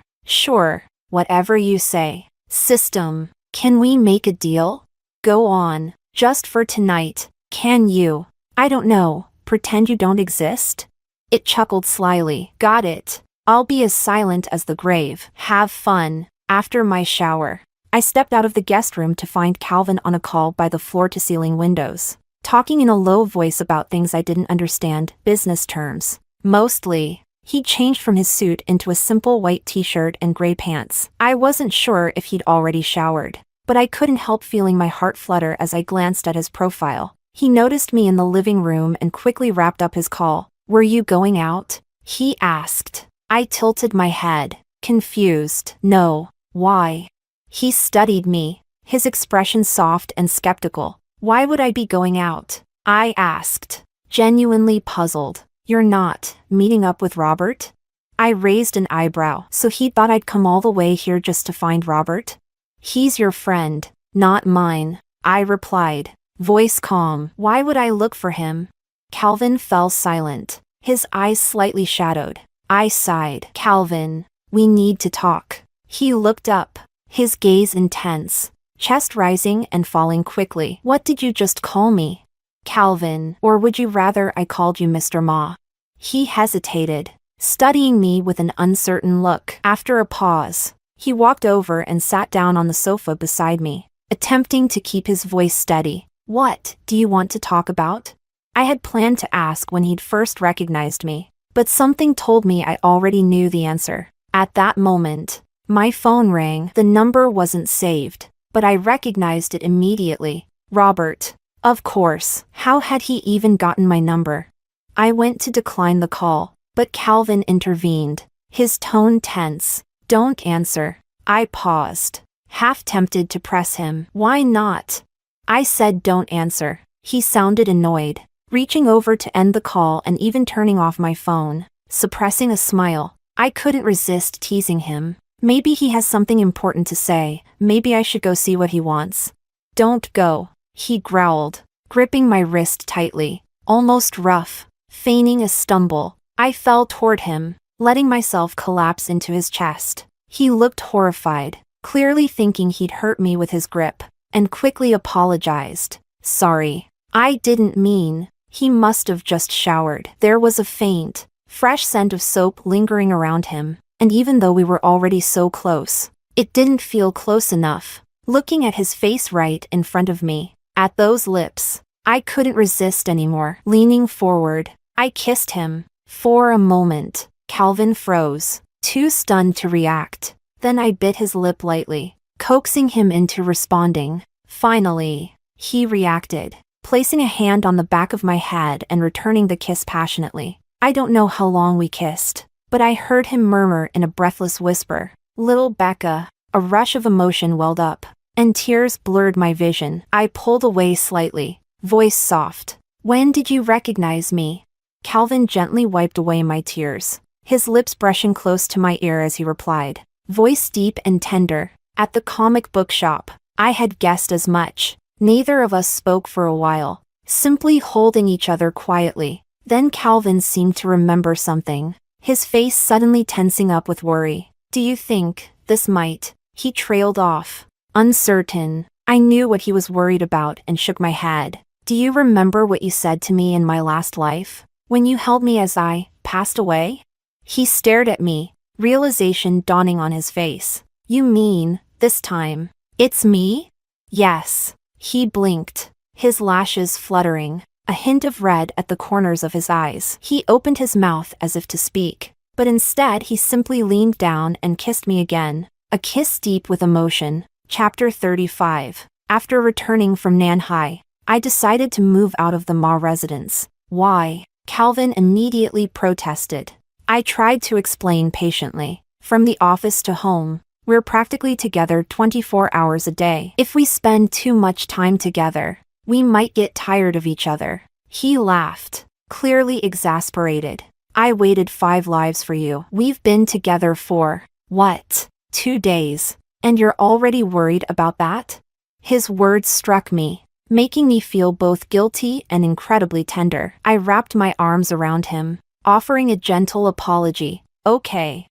S1: Whatever you say. System. Can we make a deal? Go on. Just for tonight. Can you? I don't know. Pretend you don't exist? It chuckled slyly. Got it. I'll be as silent as the grave. Have fun. After my shower, I stepped out of the guest room to find Calvin on a call by the floor-to-ceiling windows, talking in a low voice about things I didn't understand, business terms. Mostly, he changed from his suit into a simple white t-shirt and gray pants. I wasn't sure if he'd already showered, but I couldn't help feeling my heart flutter as I glanced at his profile. He noticed me in the living room and quickly wrapped up his call. Were you going out? He asked. I tilted my head, confused. No. Why? He studied me, his expression soft and skeptical. Why would I be going out? I asked, genuinely puzzled. You're not meeting up with Robert? I raised an eyebrow. So he thought I'd come all the way here just to find Robert? He's your friend, not mine. I replied, voice calm. Why would I look for him? Calvin fell silent, his eyes slightly shadowed. I sighed. Calvin, we need to talk. He looked up, his gaze intense, chest rising and falling quickly. What did you just call me? Calvin, or would you rather I called you Mr. Ma? He hesitated, studying me with an uncertain look. After a pause, he walked over and sat down on the sofa beside me, attempting to keep his voice steady. What do you want to talk about? I had planned to ask when he'd first recognized me, but something told me I already knew the answer. At that moment, my phone rang. The number wasn't saved, but I recognized it immediately. Robert. Of course. How had he even gotten my number? I went to decline the call, but Calvin intervened, his tone tense. Don't answer. I paused, half tempted to press him. Why not? I said don't answer. He sounded annoyed, reaching over to end the call and even turning off my phone, suppressing a smile. I couldn't resist teasing him. Maybe he has something important to say. Maybe I should go see what he wants. Don't go, he growled, gripping my wrist tightly, almost rough. Feigning a stumble, I fell toward him, letting myself collapse into his chest. He looked horrified, clearly thinking he'd hurt me with his grip, and quickly apologized. Sorry. I didn't mean. He must have just showered. There was a faint, fresh scent of soap lingering around him, and even though we were already so close, it didn't feel close enough. Looking at his face right in front of me, at those lips, I couldn't resist anymore. Leaning forward, I kissed him. For a moment, Calvin froze, too stunned to react. Then I bit his lip lightly, coaxing him into responding. Finally, he reacted, placing a hand on the back of my head and returning the kiss passionately. I don't know how long we kissed, but I heard him murmur in a breathless whisper, "Little Becca." A rush of emotion welled up, and tears blurred my vision. I pulled away slightly, voice soft. When did you recognize me? Calvin gently wiped away my tears, his lips brushing close to my ear as he replied, voice deep and tender. At the comic book shop. I had guessed as much. Neither of us spoke for a while, simply holding each other quietly. Then Calvin seemed to remember something, his face suddenly tensing up with worry. Do you think this might? He trailed off, uncertain. I knew what he was worried about and shook my head. Do you remember what you said to me in my last life, when you held me as I passed away? He stared at me, realization dawning on his face. You mean, this time, it's me? Yes. He blinked, his lashes fluttering, a hint of red at the corners of his eyes. He opened his mouth as if to speak, but instead he simply leaned down and kissed me again, a kiss deep with emotion. Chapter 35. After returning from Nanhai, I decided to move out of the Ma residence. Why? Calvin immediately protested. I tried to explain patiently. From the office to home, we're practically together 24 hours a day. If we spend too much time together, we might get tired of each other. He laughed, clearly exasperated. I waited 5 lives for you. We've been together for, what, 2 days, and you're already worried about that? His words struck me, making me feel both guilty and incredibly tender. I wrapped my arms around him, offering a gentle apology. Okay.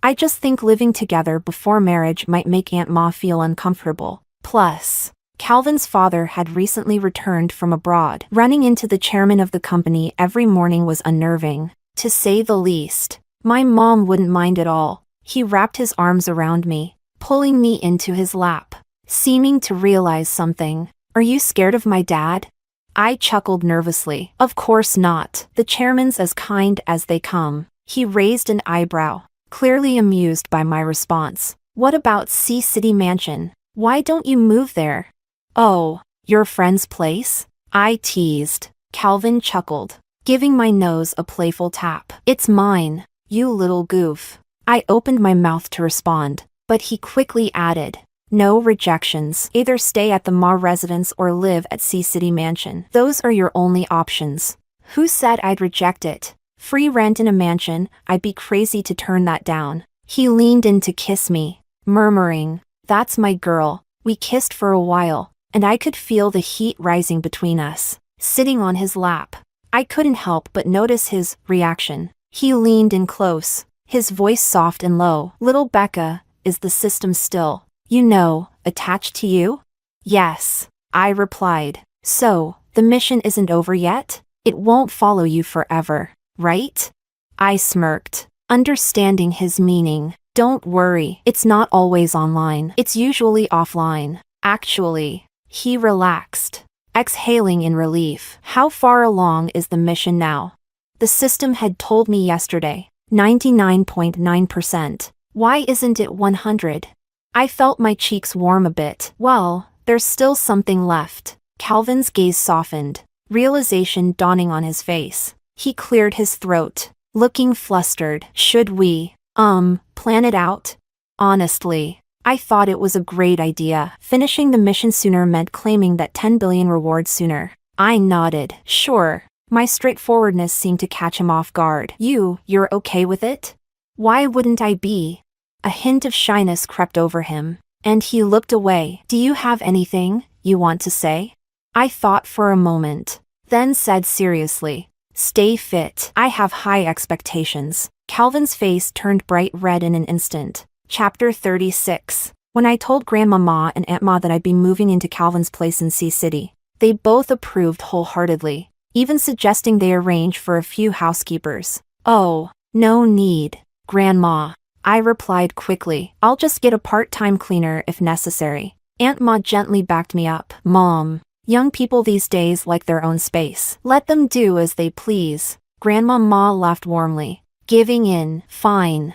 S1: I just think living together before marriage might make Aunt Ma feel uncomfortable. Plus, Calvin's father had recently returned from abroad. Running into the chairman of the company every morning was unnerving, to say the least. My mom wouldn't mind at all. He wrapped his arms around me, pulling me into his lap, seeming to realize something. Are you scared of my dad? I chuckled nervously. Of course not. The chairman's as kind as they come. He raised an eyebrow, clearly amused by my response. What about Sea City Mansion? Why don't you move there? Oh, your friend's place? I teased. Calvin chuckled, giving my nose a playful tap. It's mine, you little goof. I opened my mouth to respond, but he quickly added, no rejections. Either stay at the Ma residence or live at Sea City Mansion. Those are your only options. Who said I'd reject it? Free rent in a mansion, I'd be crazy to turn that down. He leaned in to kiss me, murmuring, that's my girl. We kissed for a while, and I could feel the heat rising between us. Sitting on his lap, I couldn't help but notice his reaction. He leaned in close, his voice soft and low. "Little Becca, is the system still, attached to you?" "Yes," I replied. "So, the mission isn't over yet? It won't follow you forever, right?" I smirked, understanding his meaning. "Don't worry, it's not always online. It's usually offline, actually." He relaxed, exhaling in relief. "How far along is the mission now?" The system had told me yesterday, 99.9%. Why isn't it 100? I felt my cheeks warm a bit. "Well, there's still something left." Calvin's gaze softened, realization dawning on his face. He cleared his throat, looking flustered. "Should we, plan it out?" Honestly, I thought it was a great idea. Finishing the mission sooner meant claiming that 10 billion rewards sooner. I nodded. "Sure." My straightforwardness seemed to catch him off guard. You're okay with it?" "Why wouldn't I be?" A hint of shyness crept over him, and he looked away. "Do you have anything you want to say?" I thought for a moment, then said seriously, "Stay fit. I have high expectations." Calvin's face turned bright red in an instant. Chapter 36. When I told Grandma Ma and Aunt Ma that I'd be moving into Calvin's place in Sea City, they both approved wholeheartedly, even suggesting they arrange for a few housekeepers. "Oh, no need, Grandma," I replied quickly. "I'll just get a part-time cleaner if necessary." Aunt Ma gently backed me up. "Mom, young people these days like their own space. Let them do as they please." Grandma Ma laughed warmly, giving in. Fine.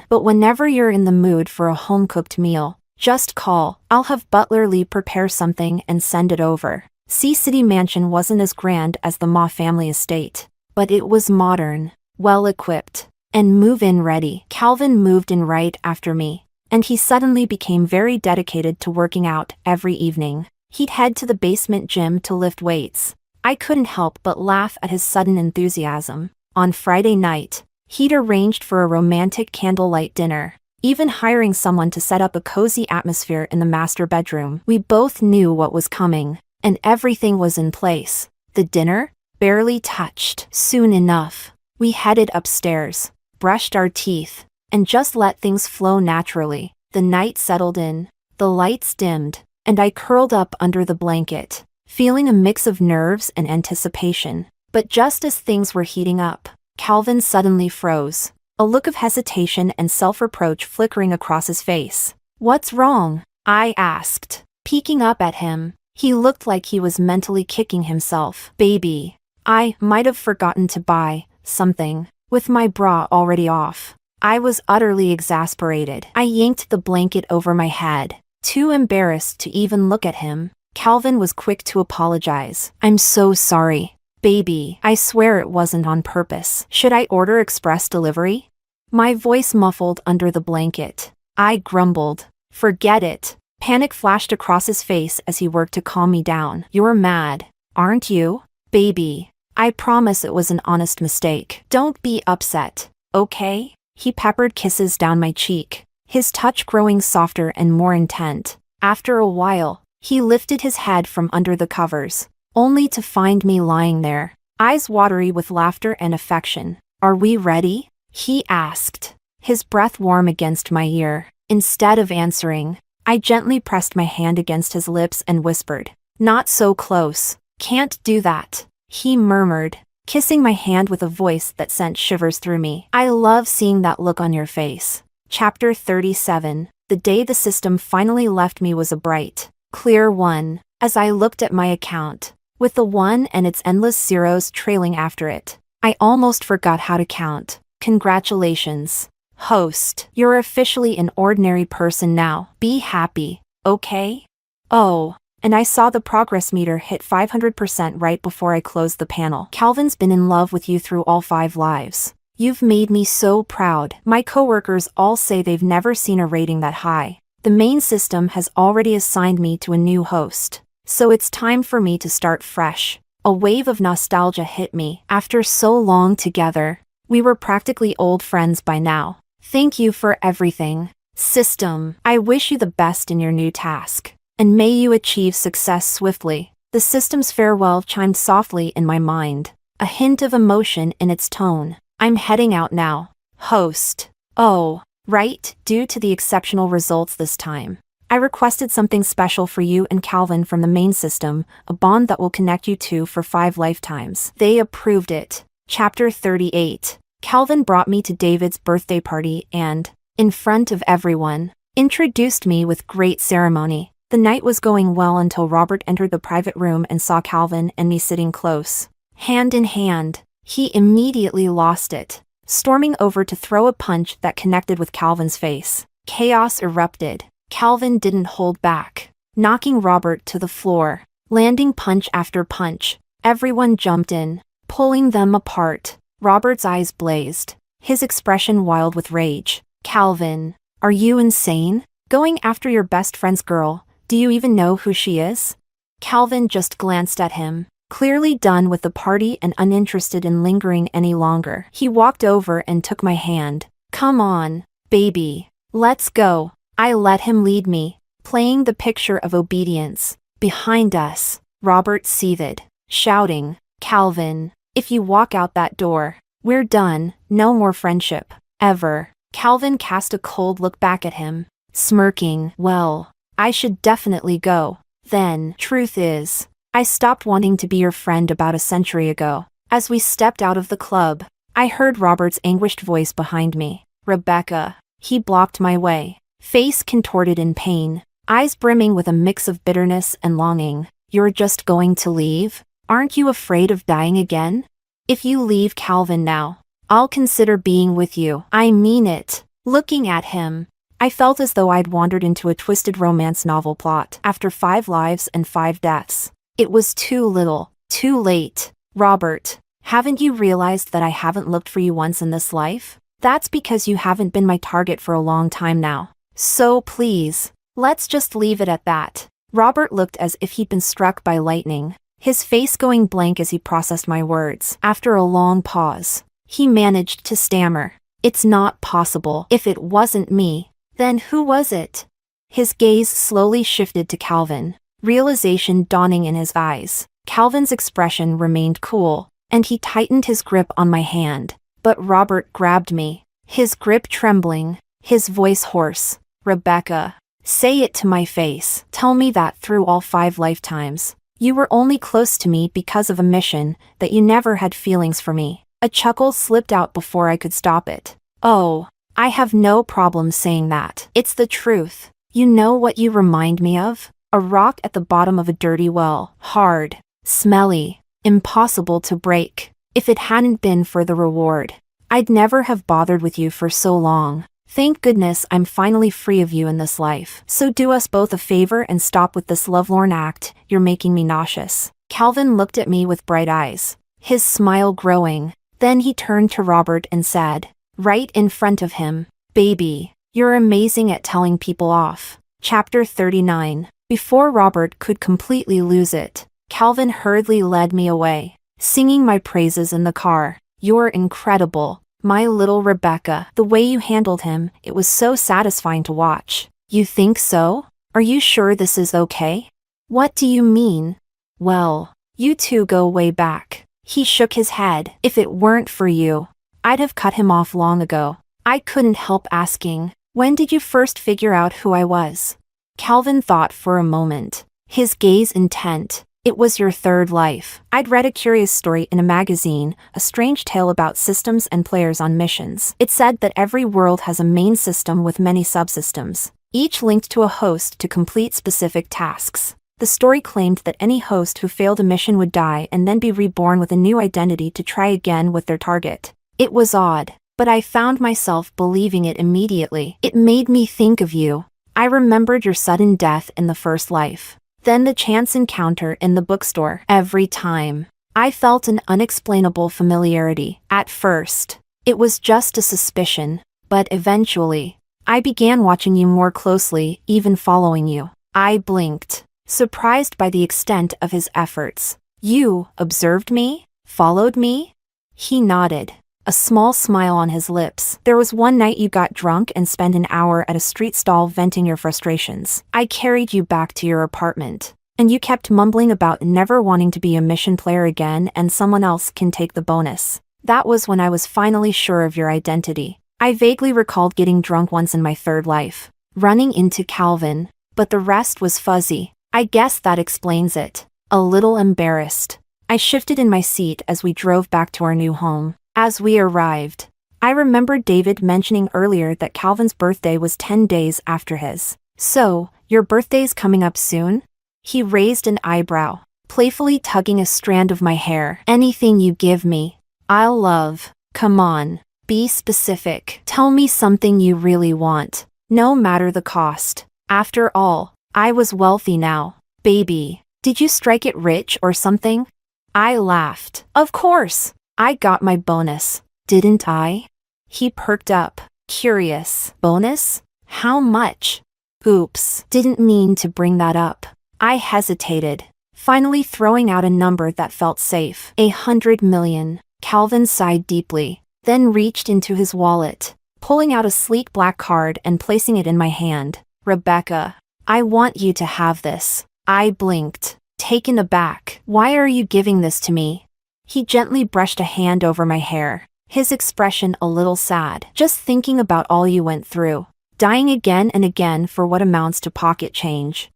S1: But whenever you're in the mood for a home-cooked meal, just call. I'll have Butler Lee prepare something and send it over." Sea City Mansion wasn't as grand as the Ma family estate, but it was modern, well-equipped, and move-in ready. Calvin moved in right after me, and he suddenly became very dedicated to working out every evening. He'd head to the basement gym to lift weights. I couldn't help but laugh at his sudden enthusiasm. On Friday night, he'd arranged for a romantic candlelight dinner, even hiring someone to set up a cozy atmosphere in the master bedroom. We both knew what was coming, and everything was in place. The dinner? Barely touched. Soon enough, we headed upstairs, brushed our teeth, and just let things flow naturally. The night settled in, the lights dimmed, and I curled up under the blanket, feeling a mix of nerves and anticipation. But just as things were heating up, Calvin suddenly froze, a look of hesitation and self-reproach flickering across his face. "What's wrong?" I asked, peeking up at him. He looked like he was mentally kicking himself. "Baby, I might have forgotten to buy something," with my bra already off. I was utterly exasperated. I yanked the blanket over my head, too embarrassed to even look at him. Calvin was quick to apologize. "I'm so sorry. Baby, I swear it wasn't on purpose. Should I order express delivery?" My voice muffled under the blanket. I grumbled. "Forget it." Panic flashed across his face as he worked to calm me down. "You're mad, aren't you?" "Baby, I promise it was an honest mistake. Don't be upset, okay?" He peppered kisses down my cheek, his touch growing softer and more intent. After a while, he lifted his head from under the covers, only to find me lying there, eyes watery with laughter and affection. "Are we ready?" he asked, his breath warm against my ear. Instead of answering, I gently pressed my hand against his lips and whispered, "Not so close. Can't do that," he murmured, kissing my hand with a voice that sent shivers through me. "I love seeing that look on your face." Chapter 37. The day the system finally left me was a bright, clear one. As I looked at my account, with the one and its endless zeros trailing after it, I almost forgot how to count. Congratulations, host. You're officially an ordinary person now. Be happy, okay? Oh, and I saw the progress meter hit 500% right before I closed the panel. Calvin's been in love with you through all 5 lives. You've made me so proud. My coworkers all say they've never seen a rating that high. The main system has already assigned me to a new host, so it's time for me to start fresh. A wave of nostalgia hit me. After so long together, we were practically old friends by now. Thank you for everything, system. I wish you the best in your new task. and may you achieve success swiftly." The system's farewell chimed softly in my mind, a hint of emotion in its tone. "I'm heading out now. Host." "Oh, right, due to the exceptional results this time. I requested something special for you and Calvin from the main system, a bond that will connect you two for 5 lifetimes. They approved it." Chapter 38. Calvin brought me to David's birthday party and, in front of everyone, introduced me with great ceremony. The night was going well until Robert entered the private room and saw Calvin and me sitting close, hand in hand. He immediately lost it, storming over to throw a punch that connected with Calvin's face. Chaos erupted. Calvin didn't hold back, knocking Robert to the floor, landing punch after punch. Everyone jumped in, pulling them apart. Robert's eyes blazed, his expression wild with rage. "Calvin, are you insane? Going after your best friend's girl? Do you even know who she is?" Calvin just glanced at him, clearly done with the party and uninterested in lingering any longer. He walked over and took my hand. "Come on, baby. Let's go." I let him lead me, playing the picture of obedience. Behind us, Robert seethed, shouting, "Calvin, if you walk out that door, we're done, no more friendship, ever." Calvin cast a cold look back at him, smirking. "Well, I should definitely go, then." "Truth is, I stopped wanting to be your friend about a century ago." As we stepped out of the club, I heard Robert's anguished voice behind me. "Rebecca." He blocked my way, face contorted in pain, eyes brimming with a mix of bitterness and longing. "You're just going to leave? Aren't you afraid of dying again? If you leave Calvin now, I'll consider being with you." "I mean it." Looking at him, I felt as though I'd wandered into a twisted romance novel plot. After 5 lives and 5 deaths, it was too little, too late. "Robert, haven't you realized that I haven't looked for you once in this life? That's because you haven't been my target for a long time now. So please, let's just leave it at that." Robert looked as if he'd been struck by lightning, his face going blank as he processed my words. After a long pause, he managed to stammer, "It's not possible. If it wasn't me, then who was it?" His gaze slowly shifted to Calvin, realization dawning in his eyes. Calvin's expression remained cool, and he tightened his grip on my hand. But Robert grabbed me, his grip trembling, his voice hoarse. "Rebecca, say it to my face. Tell me that through all 5 lifetimes, you were only close to me because of a mission, that you never had feelings for me." A chuckle slipped out before I could stop it. "Oh, I have no problem saying that. It's the truth. You know what you remind me of? A rock at the bottom of a dirty well. Hard, smelly, impossible to break. If it hadn't been for the reward, I'd never have bothered with you for so long. Thank goodness I'm finally free of you in this life. So do us both a favor and stop with this lovelorn act. You're making me nauseous." Calvin looked at me with bright eyes, his smile growing. Then he turned to Robert and said, right in front of him, "Baby, you're amazing at telling people off." Chapter 39. Before Robert could completely lose it, Calvin hurriedly led me away, singing my praises in the car. "You're incredible, my little Rebecca." The way you handled him, it was so satisfying to watch. "You think so? Are you sure this is okay?" "What do you mean?" "Well, you two go way back." He shook his head. "If it weren't for you, I'd have cut him off long ago." I couldn't help asking, "When did you first figure out who I was?" Calvin thought for a moment, his gaze intent. "It was your 3rd life. I'd read a curious story in a magazine, a strange tale about systems and players on missions. It said that every world has a main system with many subsystems, each linked to a host to complete specific tasks. The story claimed that any host who failed a mission would die and then be reborn with a new identity to try again with their target. It was odd, but I found myself believing it immediately. It made me think of you. I remembered your sudden death in the 1st life. Then the chance encounter in the bookstore. Every time, I felt an unexplainable familiarity. At first, it was just a suspicion, but eventually, I began watching you more closely, even following you." I blinked, surprised by the extent of his efforts. "You observed me? Followed me?" He nodded, a small smile on his lips. There was one night you got drunk and spent an hour at a street stall venting your frustrations. I carried you back to your apartment. And you kept mumbling about never wanting to be a mission player again and someone else can take the bonus. That was when I was finally sure of your identity. I vaguely recalled getting drunk once in my third life, running into Calvin, but the rest was fuzzy. I guess that explains it. A little embarrassed, I shifted in my seat as we drove back to our new home. As we arrived, I remembered David mentioning earlier that Calvin's birthday was 10 days after his. So, your birthday's coming up soon? He raised an eyebrow, playfully tugging a strand of my hair. Anything you give me, I'll love. Come on, be specific. Tell me something you really want, no matter the cost. After all, I was wealthy now. Baby, did you strike it rich or something? I laughed. Of course, I got my bonus, didn't I? He perked up, curious. Bonus? How much? Oops, didn't mean to bring that up. I hesitated, finally throwing out a number that felt safe. 100 million. Calvin sighed deeply, then reached into his wallet, pulling out a sleek black card and placing it in my hand. Rebecca, I want you to have this. I blinked, taken aback. Why are you giving this to me? He gently brushed a hand over my hair, his expression a little sad. Just thinking about all you went through, dying again and again for what amounts to pocket change.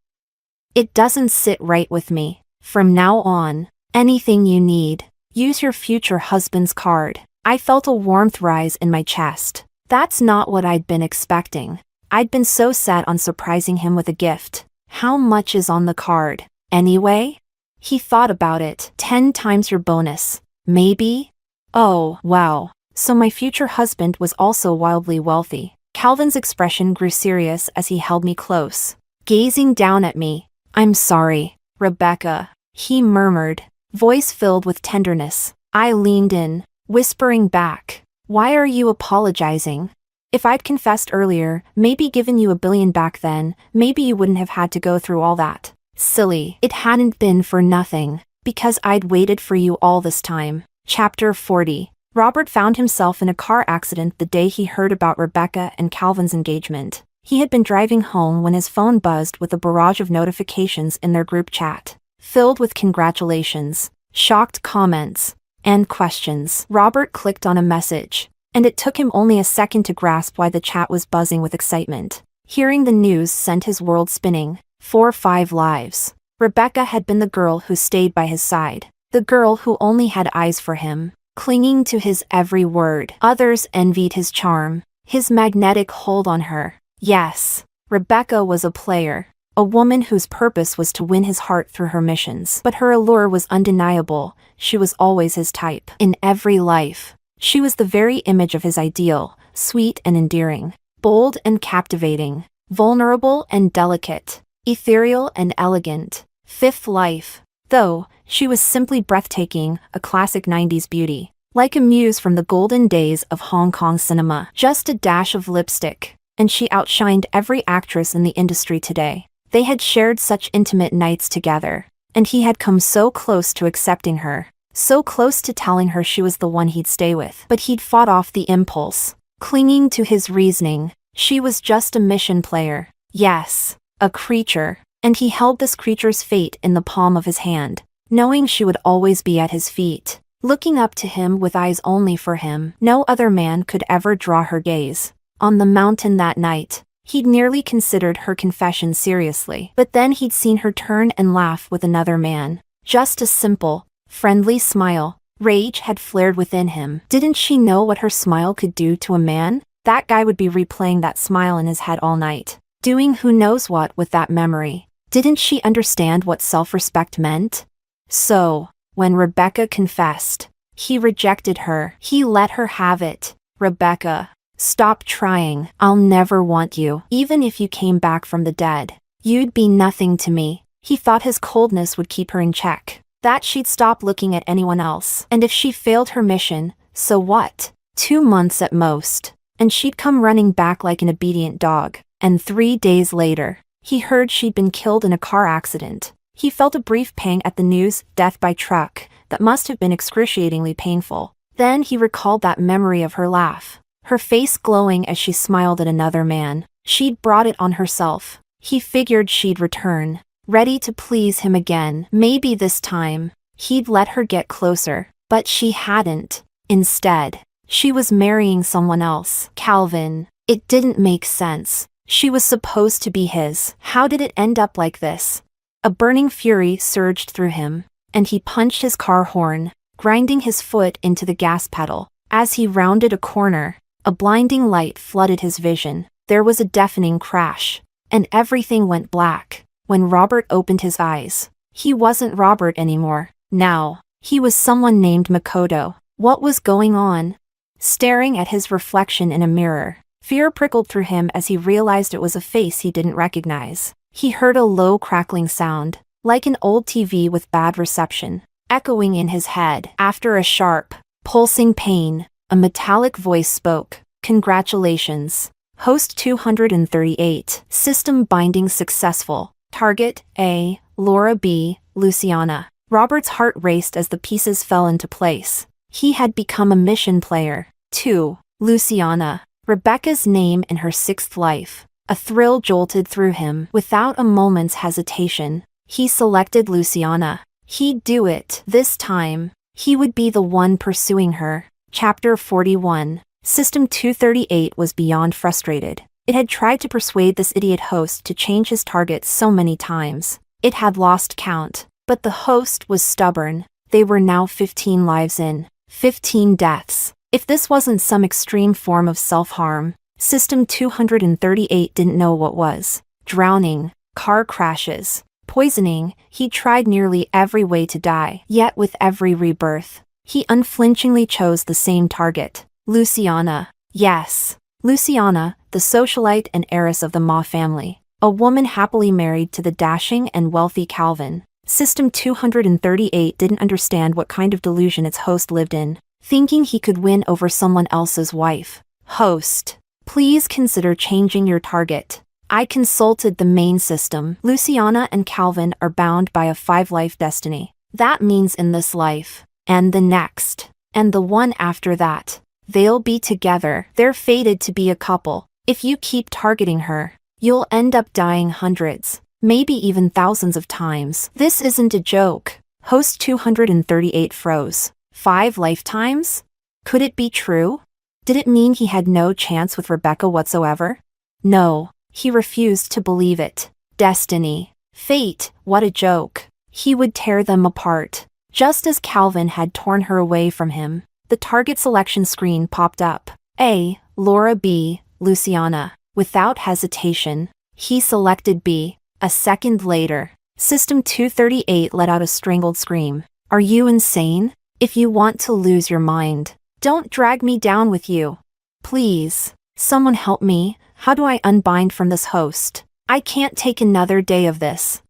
S1: It doesn't sit right with me. From now on, anything you need, use your future husband's card. I felt a warmth rise in my chest. That's not what I'd been expecting. I'd been so set on surprising him with a gift. How much is on the card, anyway? He thought about it. 10 times your bonus. Maybe? Oh, wow. So my future husband was also wildly wealthy. Calvin's expression grew serious as he held me close, gazing down at me. I'm sorry, Rebecca, he murmured, voice filled with tenderness. I leaned in, whispering back, why are you apologizing? If I'd confessed earlier, maybe given you $1 billion back then, maybe you wouldn't have had to go through all that. Silly. It hadn't been for nothing, because I'd waited for you all this time. Chapter 40. Robert found himself in a car accident the day he heard about Rebecca and Calvin's engagement. He had been driving home when his phone buzzed with a barrage of notifications in their group chat, filled with congratulations, shocked comments, and questions. Robert clicked on a message, and it took him only a second to grasp why the chat was buzzing with excitement. Hearing the news sent his world spinning. 4-5 lives. Rebecca had been the girl who stayed by his side, the girl who only had eyes for him, clinging to his every word. Others envied his charm, his magnetic hold on her. Yes, Rebecca was a player, a woman whose purpose was to win his heart through her missions. But her allure was undeniable. She was always his type. In every life, she was the very image of his ideal, sweet and endearing, bold and captivating, vulnerable and delicate, ethereal and elegant. Fifth life, though, she was simply breathtaking, a classic 90s beauty, like a muse from the golden days of Hong Kong cinema. Just a dash of lipstick, and she outshined every actress in the industry today. They had shared such intimate nights together, and he had come so close to accepting her, so close to telling her she was the one he'd stay with. But he'd fought off the impulse, clinging to his reasoning. She was just a mission player. Yes, a creature, and he held this creature's fate in the palm of his hand, knowing she would always be at his feet, looking up to him with eyes only for him. No other man could ever draw her gaze. On the mountain that night, he'd nearly considered her confession seriously. But then he'd seen her turn and laugh with another man. Just a simple, friendly smile. Rage had flared within him. Didn't she know what her smile could do to a man? That guy would be replaying that smile in his head all night, doing who knows what with that memory. Didn't she understand what self-respect meant? So, when Rebecca confessed, he rejected her. He let her have it. Rebecca, stop trying. I'll never want you. Even if you came back from the dead, you'd be nothing to me. He thought his coldness would keep her in check, that she'd stop looking at anyone else. And if she failed her mission, so what? 2 months at most, and she'd come running back like an obedient dog. And 3 days later, he heard she'd been killed in a car accident. He felt a brief pang at the news, death by truck, that must have been excruciatingly painful. Then he recalled that memory of her laugh, her face glowing as she smiled at another man. She'd brought it on herself. He figured she'd return, ready to please him again. Maybe this time, he'd let her get closer, but she hadn't. Instead, she was marrying someone else. Calvin. It didn't make sense. She was supposed to be his. How did it end up like this? A burning fury surged through him, and he punched his car horn, grinding his foot into the gas pedal. As he rounded a corner, a blinding light flooded his vision. There was a deafening crash, and everything went black. When Robert opened his eyes, he wasn't Robert anymore. Now, he was someone named Makoto. What was going on? Staring at his reflection in a mirror, fear prickled through him as he realized it was a face he didn't recognize. He heard a low crackling sound, like an old TV with bad reception, echoing in his head. After a sharp, pulsing pain, a metallic voice spoke. Congratulations. Host 238. System binding successful. Target A. Laura B. Luciana. Robert's heart raced as the pieces fell into place. He had become a mission player. 2. Luciana. Rebecca's name in her sixth life. A thrill jolted through him. Without a moment's hesitation, he selected Luciana. He'd do it. This time, he would be the one pursuing her. Chapter 41. System 238 was beyond frustrated. It had tried to persuade this idiot host to change his target so many times. It had lost count, but the host was stubborn. They were now 15 lives in. 15 deaths. If this wasn't some extreme form of self-harm, System 238 didn't know what was. Drowning, car crashes, poisoning. He tried nearly every way to die. Yet with every rebirth, he unflinchingly chose the same target. Luciana. Yes. Luciana, the socialite and heiress of the Ma family. A woman happily married to the dashing and wealthy Calvin. System 238 didn't understand what kind of delusion its host lived in, thinking he could win over someone else's wife. Host. Please consider changing your target. I consulted the main system. Luciana and Calvin are bound by a 5-life destiny. That means in this life, and the next, and the one after that, they'll be together. They're fated to be a couple. If you keep targeting her, you'll end up dying hundreds, maybe even thousands of times. This isn't a joke. Host 238 froze. 5 lifetimes? Could it be true? Did it mean he had no chance with Rebecca whatsoever? No, he refused to believe it. Destiny. Fate, what a joke. He would tear them apart. Just as Calvin had torn her away from him, the target selection screen popped up. A. Laura B. Luciana. Without hesitation, he selected B. A second later, System 238 let out a strangled scream. Are you insane? If you want to lose your mind, don't drag me down with you. Please, someone help me. How do I unbind from this host? I can't take another day of this.